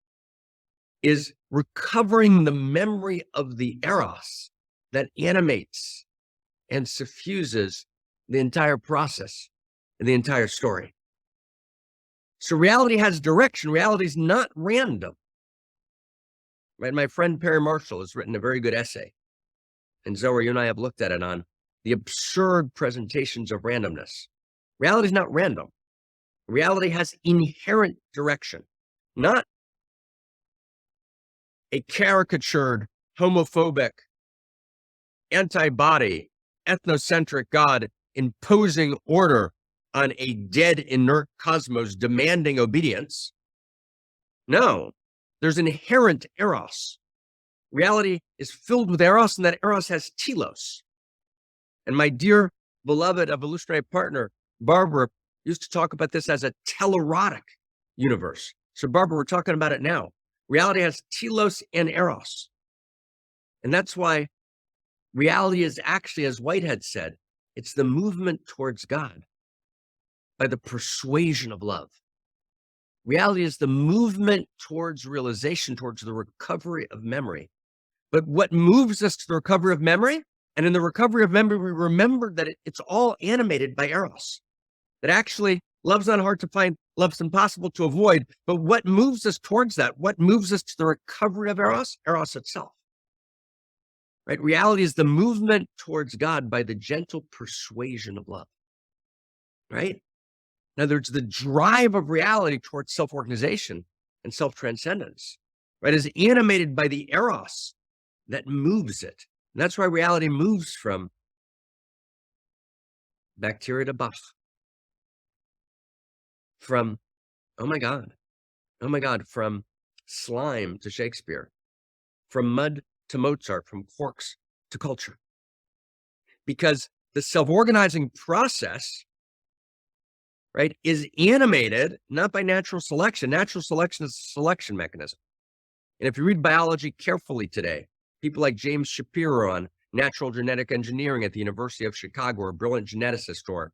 is recovering the memory of the eros that animates and suffuses the entire process and the entire story. So reality has direction. Reality is not random. Right? My friend Perry Marshall has written a very good essay. And Zoe, you and I have looked at it on the absurd presentations of randomness. Reality is not random. Reality has inherent direction, not a caricatured, homophobic, antibody, ethnocentric God imposing order on a dead, inert cosmos demanding obedience. No, there's inherent eros. Reality is filled with eros, and that eros has telos. And my dear, beloved evolutionary partner, Barbara, used to talk about this as a telerotic universe. So Barbara, we're talking about it now. Reality has telos and eros. And that's why reality is actually, as Whitehead said, it's the movement towards God. by the persuasion of love. Reality is the movement towards realization, towards the recovery of memory. But what moves us to the recovery of memory? And in the recovery of memory, we remember that it's all animated by Eros. That actually, love's not hard to find, love's impossible to avoid. But what moves us towards that? What moves us to the recovery of Eros? Eros itself. Right? Reality is the movement towards God by the gentle persuasion of love. Right? In other words, the drive of reality towards self-organization and self-transcendence, right, is animated by the Eros that moves it. And that's why reality moves from bacteria to Bach, from, oh my God, from slime to Shakespeare, from mud to Mozart, from quarks to culture. Because the self-organizing process, right, is animated not by natural selection. Natural selection is a selection mechanism. And if you read biology carefully today, people like James Shapiro on natural genetic engineering at the University of Chicago, or a brilliant geneticist, or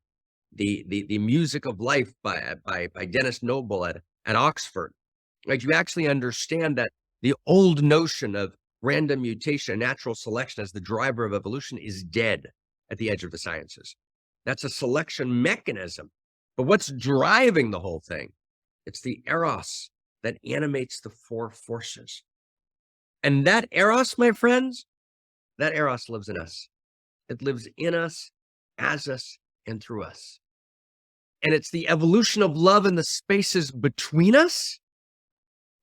the music of life by Dennis Noble at Oxford, right? You actually understand that the old notion of random mutation, natural selection as the driver of evolution is dead at the edge of the sciences. That's a selection mechanism. But what's driving the whole thing? It's the Eros that animates the four forces. And that Eros, my friends, that Eros lives in us. It lives in us, as us, and through us. And it's the evolution of love in the spaces between us,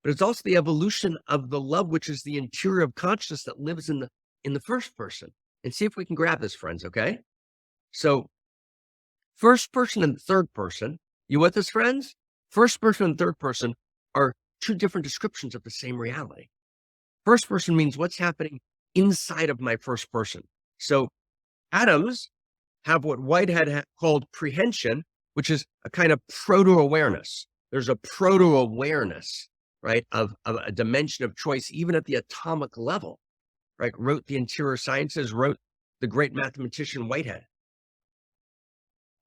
but it's also the evolution of the love, which is the interior of consciousness that lives in the first person. And see if we can grab this, friends, okay? So first person and third person, you with us, friends? First person and third person are two different descriptions of the same reality. First person means what's happening inside of my first person. So atoms have what Whitehead called prehension, which is a kind of proto-awareness. There's a proto-awareness, right, of a dimension of choice, even at the atomic level, right? Wrote the interior sciences, wrote the great mathematician Whitehead.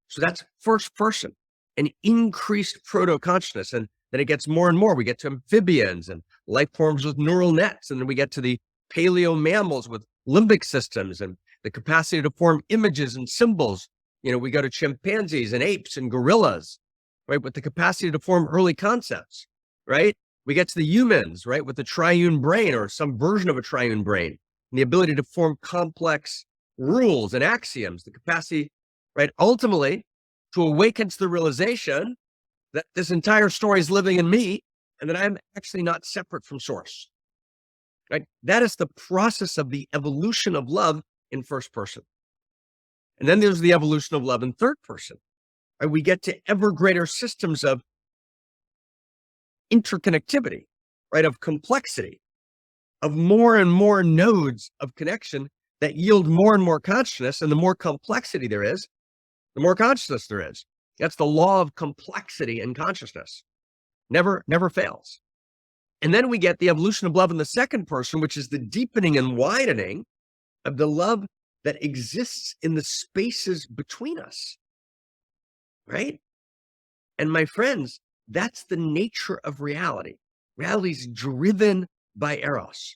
So that's first person, an increased proto-consciousness. And then it gets more and more. We get to amphibians and life forms with neural nets. And then we get to the paleo mammals with limbic systems and the capacity to form images and symbols. You know, we go to chimpanzees and apes and gorillas, right, with the capacity to form early concepts, right? We get to the humans, right, with the triune brain or some version of a triune brain, and the ability to form complex rules and axioms, the capacity, right, ultimately to awaken to the realization that this entire story is living in me and that I'm actually not separate from source, right? That is the process of the evolution of love in first person. And then there's the evolution of love in third person, right? We get to ever greater systems of interconnectivity, right? Of complexity, of more and more nodes of connection that yield more and more consciousness. And the more complexity there is, the more consciousness there is. That's the law of complexity in consciousness. Never fails. And then we get the evolution of love in the second person, which is the deepening and widening of the love that exists in the spaces between us, right? And my friends, that's the nature of reality. Reality is driven by Eros.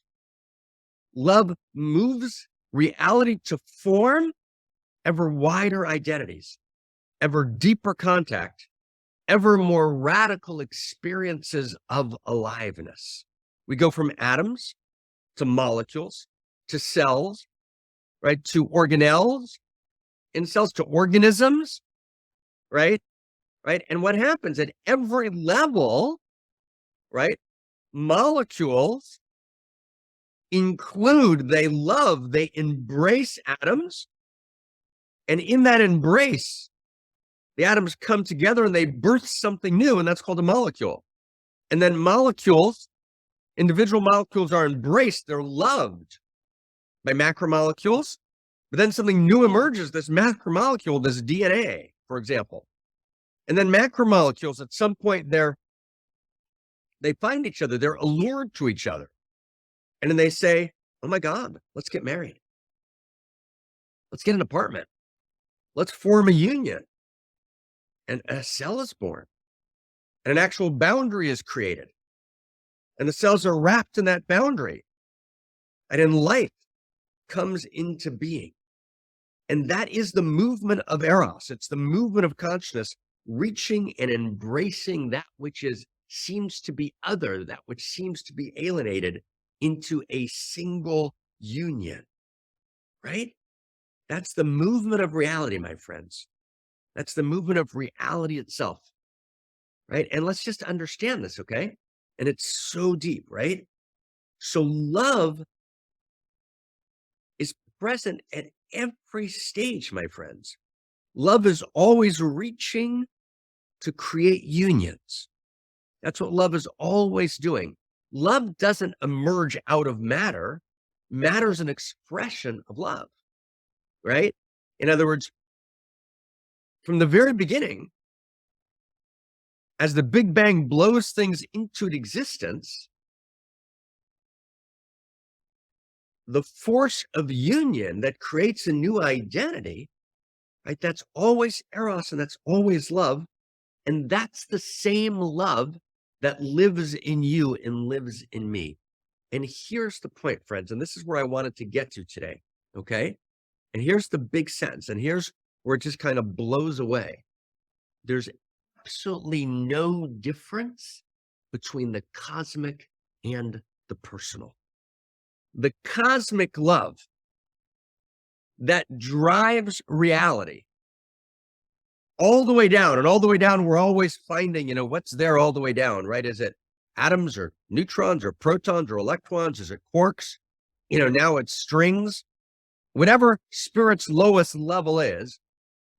Love moves reality to form ever wider identities, ever deeper contact, ever more radical experiences of aliveness. We go from atoms to molecules to cells, right, to organelles, in cells to organisms, right? And what happens at every level, right? Molecules include, they love, they embrace atoms. And in that embrace, the atoms come together and they birth something new, and that's called a molecule. And then molecules, individual molecules are embraced, they're loved by macromolecules. But then something new emerges, this macromolecule, this DNA, for example. And then macromolecules, at some point, they find each other, they're allured to each other. And then they say, oh my God, let's get married. Let's get an apartment. Let's form a union. and a cell is born, and an actual boundary is created. And the cells are wrapped in that boundary. And then life comes into being. And that is the movement of Eros. It's the movement of consciousness reaching and embracing that which seems to be other, that which seems to be alienated, into a single union, right? That's the movement of reality, my friends. That's the movement of reality itself, right? And let's just understand this, okay? And it's so deep, right? So love is present at every stage, my friends. Love is always reaching to create unions. That's what love is always doing. Love doesn't emerge out of matter. Matter is an expression of love, right? In other words, from the very beginning, as the Big Bang blows things into existence, the force of union that creates a new identity, right? That's always Eros and that's always love. And that's the same love that lives in you and lives in me. And here's the point, friends, and this is where I wanted to get to today, okay? And here's the big sentence, and here's where it just kind of blows away. There's absolutely no difference between the cosmic and the personal. The cosmic love that drives reality all the way down, and all the way down, we're always finding, what's there all the way down, right? Is it atoms or neutrons or protons or electrons? Is it quarks? Now it's strings. Whatever spirit's lowest level is,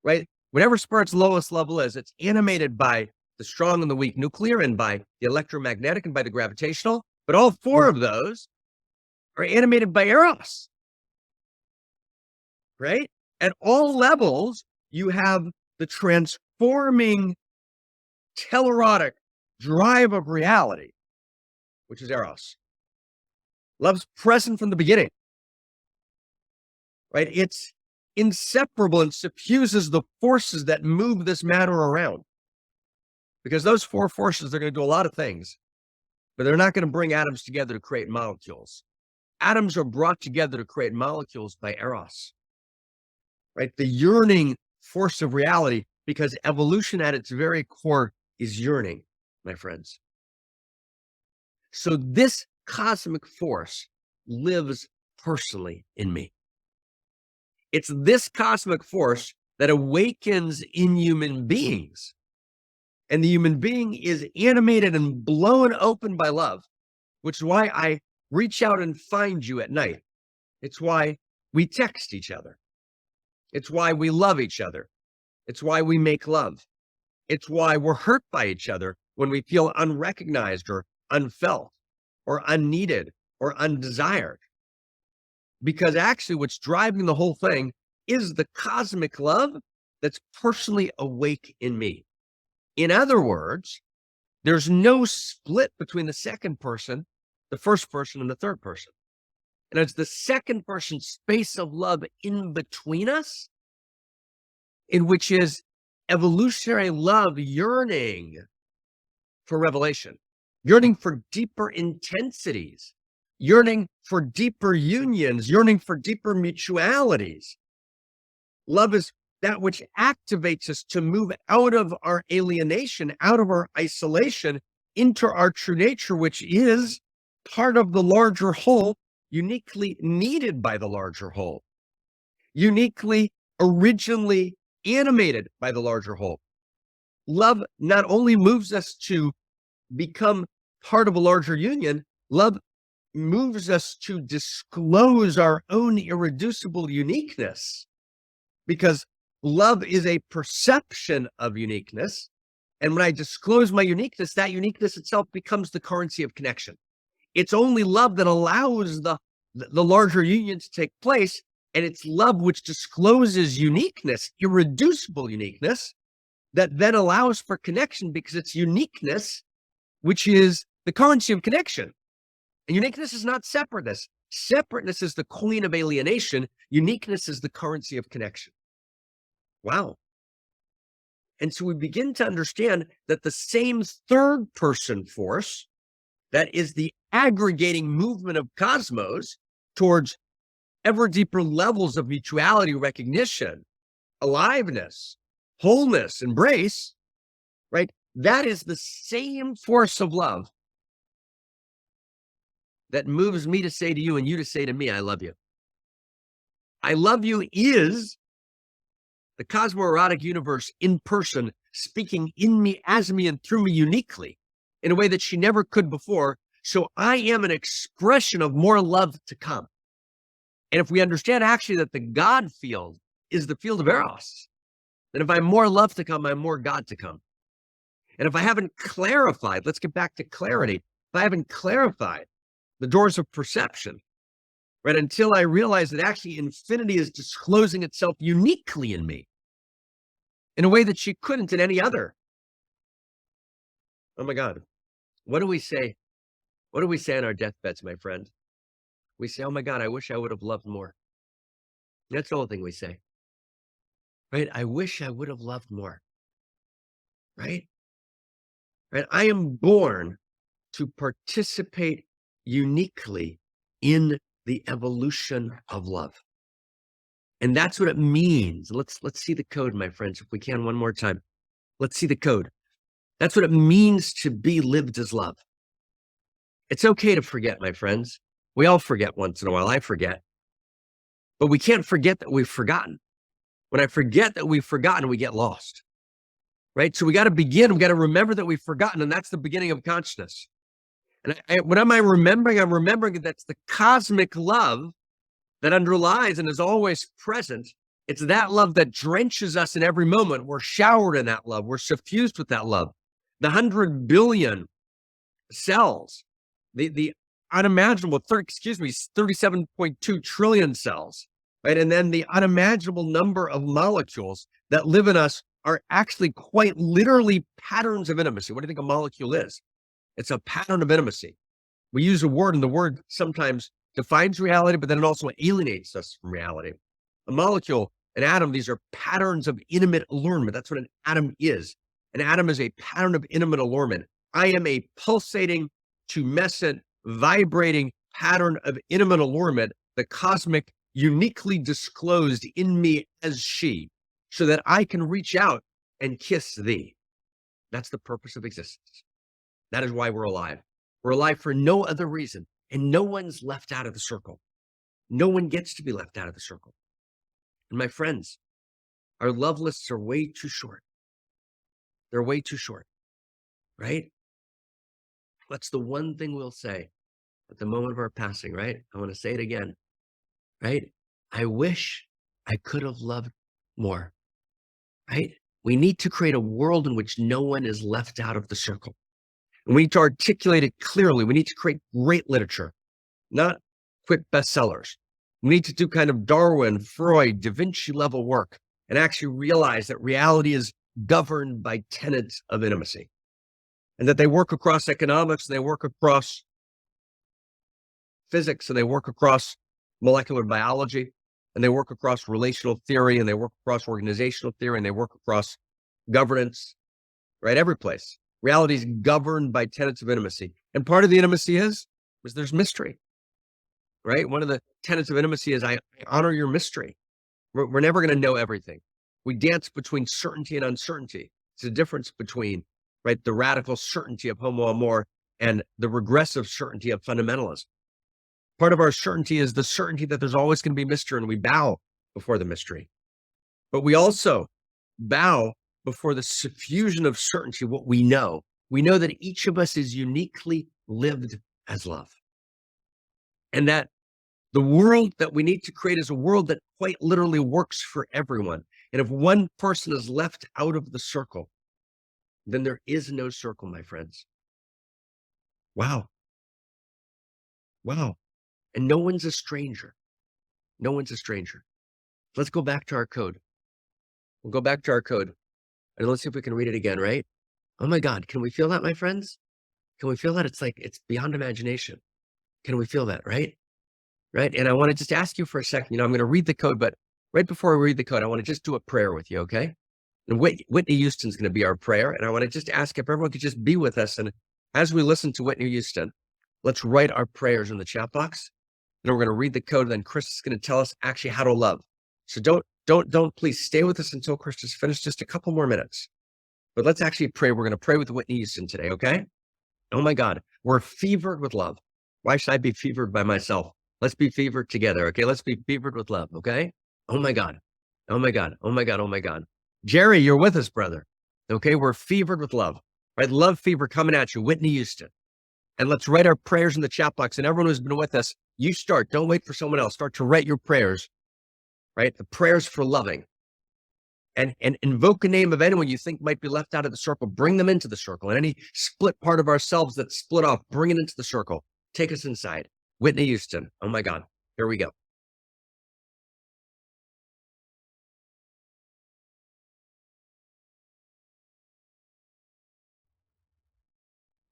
right? Whatever spirit's lowest level is, it's animated by the strong and the weak nuclear and by the electromagnetic and by the gravitational. But all four of those are animated by Eros, right? At all levels, you have the transforming telerotic drive of reality, which is Eros. Love's present from the beginning, right? It's inseparable and suffuses the forces that move this matter around. Because those four forces are going to do a lot of things, but they're not going to bring atoms together to create molecules. Atoms are brought together to create molecules by Eros, right? The yearning force of reality, because evolution at its very core is yearning, my friends. So this cosmic force lives personally in me. It's this cosmic force that awakens in human beings. And the human being is animated and blown open by love, which is why I reach out and find you at night. It's why we text each other. It's why we love each other. It's why we make love. It's why we're hurt by each other when we feel unrecognized or unfelt or unneeded or undesired. Because actually what's driving the whole thing is the cosmic love that's personally awake in me. In other words, there's no split between the second person, the first person, and the third person. And it's the second person space of love in between us, in which is evolutionary love yearning for revelation, yearning for deeper intensities, yearning for deeper unions, yearning for deeper mutualities. Love is that which activates us to move out of our alienation, out of our isolation, into our true nature, which is part of the larger whole, uniquely needed by the larger whole, uniquely originally animated by the larger whole. Love not only moves us to become part of a larger union, love moves us to disclose our own irreducible uniqueness, because love is a perception of uniqueness. And when I disclose my uniqueness, that uniqueness itself becomes the currency of connection. It's only love that allows the larger union to take place. And it's love which discloses uniqueness, irreducible uniqueness, that then allows for connection, because it's uniqueness, which is the currency of connection. And uniqueness is not separateness. Separateness is the coin of alienation. Uniqueness is the currency of connection. Wow. And so we begin to understand that the same third person force that is the aggregating movement of cosmos towards ever deeper levels of mutuality, recognition, aliveness, wholeness, embrace, right? That is the same force of love that moves me to say to you and you to say to me, I love you. I love you is the cosmoerotic universe in person, speaking in me, as me, and through me uniquely in a way that she never could before. So I am an expression of more love to come. And if we understand actually that the God field is the field of Eros, then if I'm more love to come, I'm more God to come. And if I haven't clarified, let's get back to clarity. If I haven't clarified the doors of perception, right, until I realize that actually infinity is disclosing itself uniquely in me in a way that she couldn't in any other. Oh my God. What do we say? What do we say on our deathbeds, my friend? We say, oh my God, I wish I would have loved more. That's the only thing we say, right? I wish I would have loved more, right? Right? I am born to participate uniquely in the evolution of love. And that's what it means. Let's see the code, my friends, if we can one more time. Let's see the code. That's what it means to be lived as love. It's okay to forget, my friends. We all forget once in a while. I forget. But we can't forget that we've forgotten. When I forget that we've forgotten, we get lost. Right? So we got to begin. We got to remember that we've forgotten, and that's the beginning of consciousness. And what am I remembering? I'm remembering that that's the cosmic love that underlies and is always present. It's that love that drenches us in every moment. We're showered in that love. We're suffused with that love. The 100 billion cells, the unimaginable, 37.2 trillion cells, right? And then the unimaginable number of molecules that live in us are actually quite literally patterns of intimacy. What do you think a molecule is? It's a pattern of intimacy. We use a word, and the word sometimes defines reality, but then it also alienates us from reality. A molecule, an atom, these are patterns of intimate allurement. That's what an atom is. An atom is a pattern of intimate allurement. I am a pulsating, tumescent, vibrating pattern of intimate allurement, the cosmic uniquely disclosed in me as she, so that I can reach out and kiss thee. That's the purpose of existence. That is why we're alive. We're alive for no other reason. And no one's left out of the circle. No one gets to be left out of the circle. And my friends, our love lists are way too short. They're way too short, right? What's the one thing we'll say at the moment of our passing, right? I want to say it again, right? I wish I could have loved more, right? We need to create a world in which no one is left out of the circle. And we need to articulate it clearly. We need to create great literature, not quick bestsellers. We need to do kind of Darwin, Freud, Da Vinci level work and actually realize that reality is governed by tenets of intimacy and that they work across economics, and they work across physics, and they work across molecular biology, and they work across relational theory, and they work across organizational theory, and they work across governance, right? Every place. Reality is governed by tenets of intimacy. And part of the intimacy is there's mystery, right? One of the tenets of intimacy is I honor your mystery. We're never going to know everything. We dance between certainty and uncertainty. It's a difference between, right, the radical certainty of homo amor and the regressive certainty of fundamentalism. Part of our certainty is the certainty that there's always going to be mystery, and we bow before the mystery. But we also bow before the suffusion of certainty, what we know. We know that each of us is uniquely lived as love. And that the world that we need to create is a world that quite literally works for everyone. And if one person is left out of the circle, then there is no circle, my friends. Wow. Wow. And no one's a stranger. No one's a stranger. Let's go back to our code. We'll go back to our code. And let's see if we can read it again, right? Oh my God, can we feel that, my friends? Can we feel that? It's like, it's beyond imagination. Can we feel that, right? Right? And I want to just ask you for a second, I'm going to read the code, but right before I read the code, I want to just do a prayer with you, okay? And Whitney Houston's going to be our prayer. And I want to just ask if everyone could just be with us. And as we listen to Whitney Houston, let's write our prayers in the chat box. Then we're going to read the code. And then Chris is going to tell us actually how to love. So don't please stay with us until Krista's finished, just a couple more minutes. But let's actually pray. We're going to pray with Whitney Houston today, okay? Oh my God, we're fevered with love. Why should I be fevered by myself? Let's be fevered together, okay? Let's be fevered with love, okay? Oh my God. Oh my God. Oh my God. Oh my God. Jerry, you're with us, brother. Okay, we're fevered with love, right? Love fever coming at you, Whitney Houston. And let's write our prayers in the chat box. And everyone who's been with us, you start. Don't wait for someone else. Start to write your prayers, right? The prayers for loving. And invoke a name of anyone you think might be left out of the circle. Bring them into the circle. And any split part of ourselves that's split off, bring it into the circle. Take us inside. Whitney Houston. Oh my God. Here we go.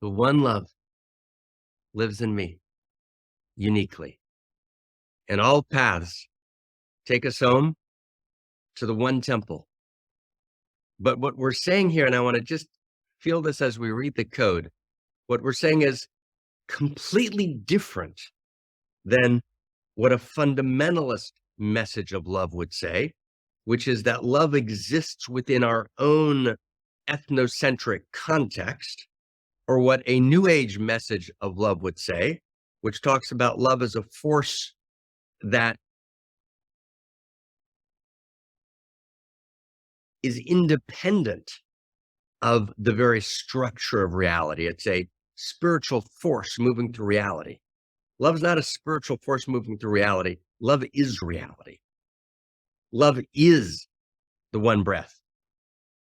The one love lives in me uniquely. And all paths take us home to the one temple. But what we're saying here, and I want to just feel this as we read the code, what we're saying is completely different than what a fundamentalist message of love would say, which is that love exists within our own ethnocentric context, or what a New Age message of love would say, which talks about love as a force that is independent of the very structure of reality. It's a spiritual force moving through reality. Love is not a spiritual force moving through reality. Love is reality. Love is the one breath.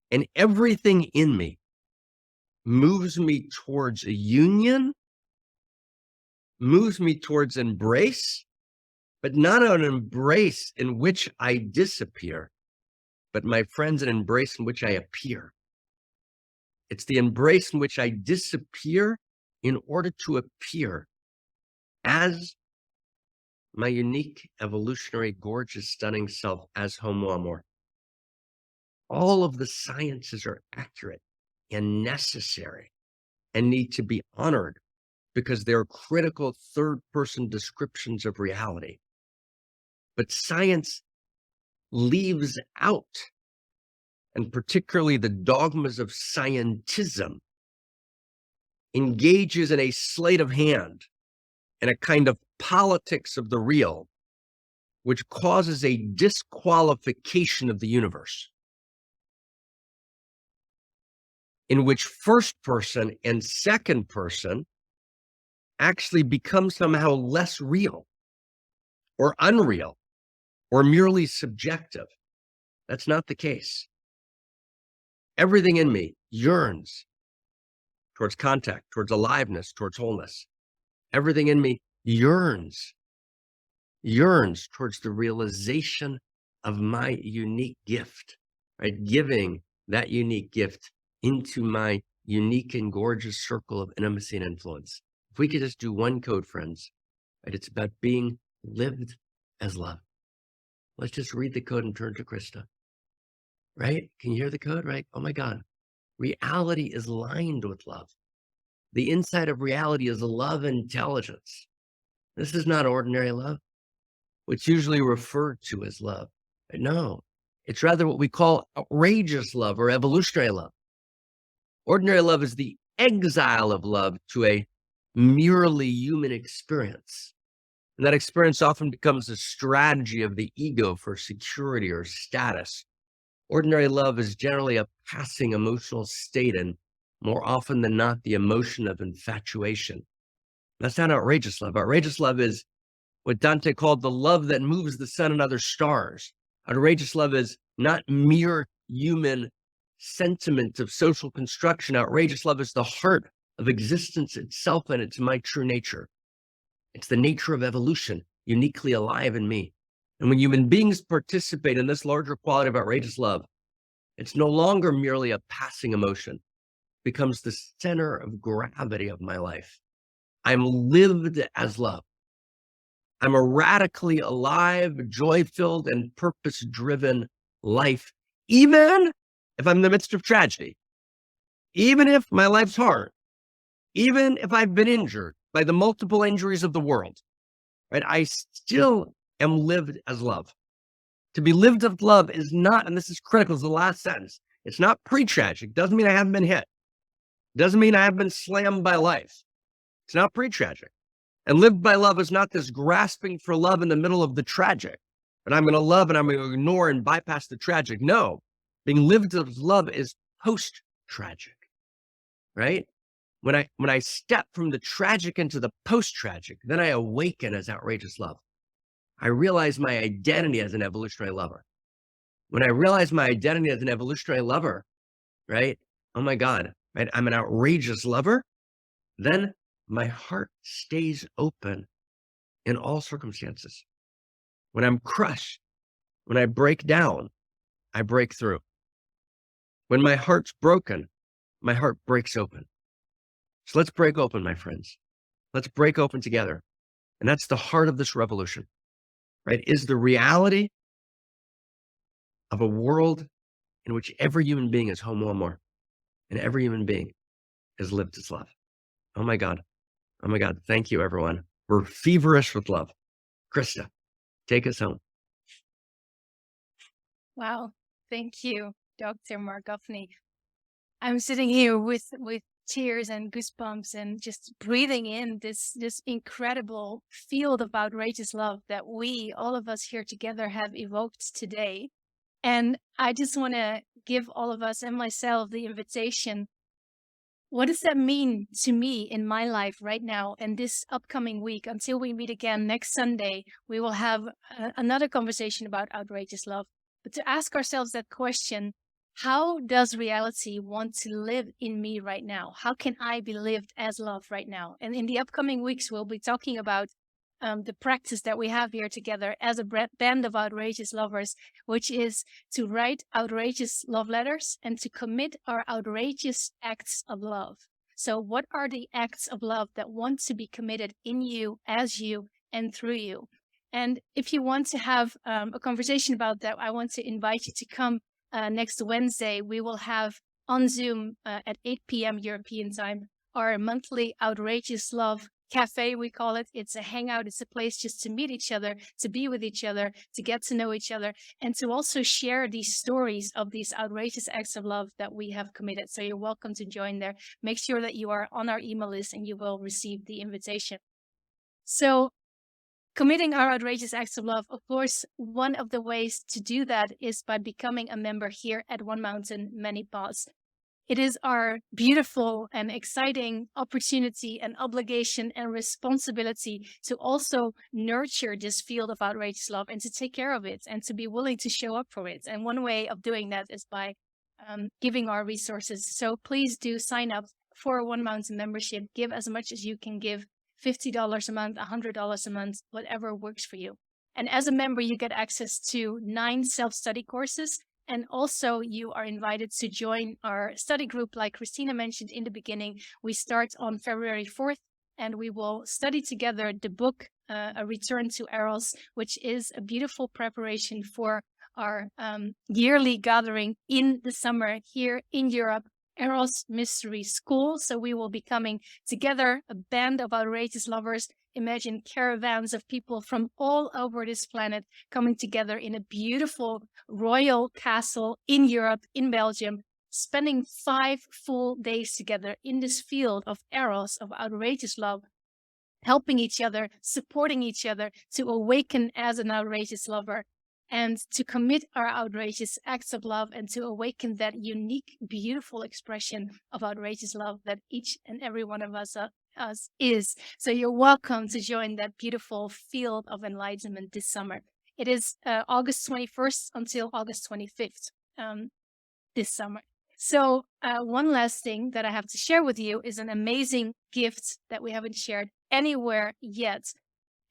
And everything in me moves me towards a union, moves me towards embrace, but not an embrace in which I disappear, but my friends, an embrace in which I appear. It's the embrace in which I disappear in order to appear as my unique, evolutionary, gorgeous, stunning self, as Homo Amor. All of the sciences are accurate and necessary and need to be honored because they're critical third-person descriptions of reality. But science leaves out, and particularly the dogmas of scientism, engages in a sleight of hand and a kind of politics of the real, which causes a disqualification of the universe, in which first person and second person actually become somehow less real or unreal or merely subjective. That's not the case. Everything in me yearns towards contact, towards aliveness, towards wholeness. Everything in me yearns towards the realization of my unique gift, right? Giving that unique gift into my unique and gorgeous circle of intimacy and influence. If we could just do one code, friends, right? It's about being lived as love. Let's just read the code and turn to Krista, right? Can you hear the code, right? Oh my God. Reality is lined with love. The inside of reality is LoveIntelligence. This is not ordinary love, which usually referred to as love. No, it's rather what we call outrageous love or evolutionary love. Ordinary love is the exile of love to a merely human experience. And that experience often becomes a strategy of the ego for security or status. Ordinary love is generally a passing emotional state, and more often than not, the emotion of infatuation. That's not outrageous love. Outrageous love is what Dante called the love that moves the sun and other stars. Outrageous love is not mere human sentiment of social construction. Outrageous love is the heart of existence itself, and it's my true nature. It's the nature of evolution, uniquely alive in me. And when human beings participate in this larger quality of outrageous love, it's no longer merely a passing emotion. It becomes the center of gravity of my life. I'm lived as love. I'm a radically alive, joy-filled, and purpose-driven life, even if I'm in the midst of tragedy, even if my life's hard, even if I've been injured by the multiple injuries of the world, right? I still am lived as love. To be lived as love is not, and this is critical, is the last sentence. It's not pre-tragic. Doesn't mean I haven't been hit. Doesn't mean I haven't been slammed by life. It's not pre-tragic. And lived by love is not this grasping for love in the middle of the tragic. But I'm going to love and I'm going to ignore and bypass the tragic. No, being lived as love is post-tragic, right? When I step from the tragic into the post-tragic, then I awaken as outrageous love. I realize my identity as an evolutionary lover. When I realize my identity as an evolutionary lover, right? Oh my God, right? I'm an outrageous lover. Then my heart stays open in all circumstances. When I'm crushed, when I break down, I break through. When my heart's broken, my heart breaks open. So let's break open, my friends. Let's break open together. And that's the heart of this revolution, right? Is the reality of a world in which every human being is homo amor and every human being is lived as love. Oh my God. Oh my God. Thank you, everyone. We're feverish with love. Krista, take us home. Wow. Thank you, Dr. Marc Gafni. I'm sitting here with tears and goosebumps and just breathing in this incredible field of outrageous love that we, all of us here together, have evoked today. And I just want to give all of us and myself the invitation. What does that mean to me in my life right now and this upcoming week? Until we meet again next Sunday, we will have another conversation about outrageous love. But to ask ourselves that question, how does reality want to live in me right now? How can I be lived as love right now? And in the upcoming weeks, we'll be talking about the practice that we have here together as a band of outrageous lovers, which is to write outrageous love letters and to commit our outrageous acts of love. So what are the acts of love that want to be committed in you, as you, and through you? And if you want to have a conversation about that, I want to invite you to come next Wednesday. We will have on Zoom at 8 p.m. European time, our monthly outrageous love cafe, we call it. It's a hangout. It's a place just to meet each other, to be with each other, to get to know each other, and to also share these stories of these outrageous acts of love that we have committed. So you're welcome to join there. Make sure that you are on our email list and you will receive the invitation. So committing our outrageous acts of love, of course, one of the ways to do that is by becoming a member here at One Mountain, Many Paths. It is our beautiful and exciting opportunity and obligation and responsibility to also nurture this field of outrageous love and to take care of it and to be willing to show up for it. And one way of doing that is by giving our resources. So please do sign up for a One Mountain membership. Give as much as you can give, $50 a month, $100 a month, whatever works for you. And as a member, you get access to 9 self-study courses. And also you are invited to join our study group, like Kristina mentioned in the beginning. We start on February 4th, and we will study together the book, A Return to Eros, which is a beautiful preparation for our yearly gathering in the summer here in Europe, Eros Mystery School. So we will be coming together, a band of outrageous lovers. Imagine caravans of people from all over this planet coming together in a beautiful royal castle in Europe, in Belgium, spending 5 full days together in this field of Eros, of outrageous love, helping each other, supporting each other to awaken as an outrageous lover and to commit our outrageous acts of love and to awaken that unique, beautiful expression of outrageous love that each and every one of us is. So you're welcome to join that beautiful field of enlightenment this summer. It is August 21st until August 25th this summer. So one last thing that I have to share with you is an amazing gift that we haven't shared anywhere yet.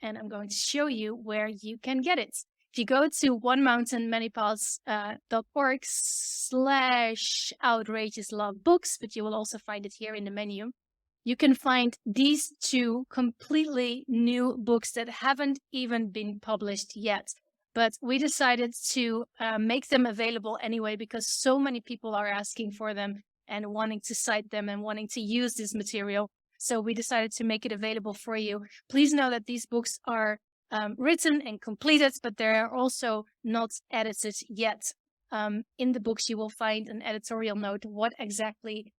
And I'm going to show you where you can get it. If you go to onemountainmanypaths.org/outrageous-love-books, but you will also find it here in the menu, you can find these 2 completely new books that haven't even been published yet. but we decided to make them available anyway because so many people are asking for them and wanting to cite them and wanting to use this material. So we decided to make it available for you. Please know that these books are written and completed, but they are also not edited yet. In the books, you will find an editorial note what exactly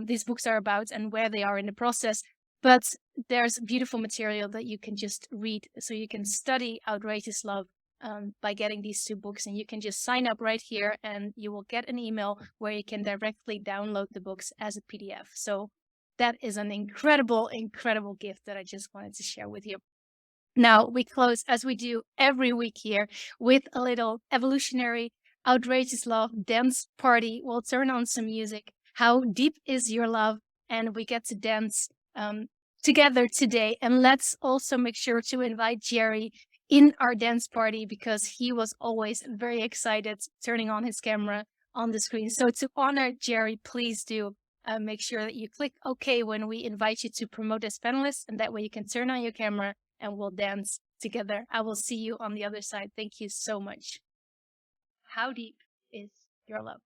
these books are about and where they are in the process. But there's beautiful material that you can just read. So you can study Outrageous Love by getting these 2 books, and you can just sign up right here and you will get an email where you can directly download the books as a PDF. So that is an incredible, incredible gift that I just wanted to share with you. Now we close, as we do every week here, with a little evolutionary Outrageous Love dance party. We'll turn on some music. How deep is your love? And we get to dance together today. And let's also make sure to invite Jerry in our dance party because he was always very excited turning on his camera on the screen. So to honor Jerry, please do make sure that you click OK when we invite you to promote as panelists, and that way you can turn on your camera and we'll dance together. I will see you on the other side. Thank you so much. How deep is your love?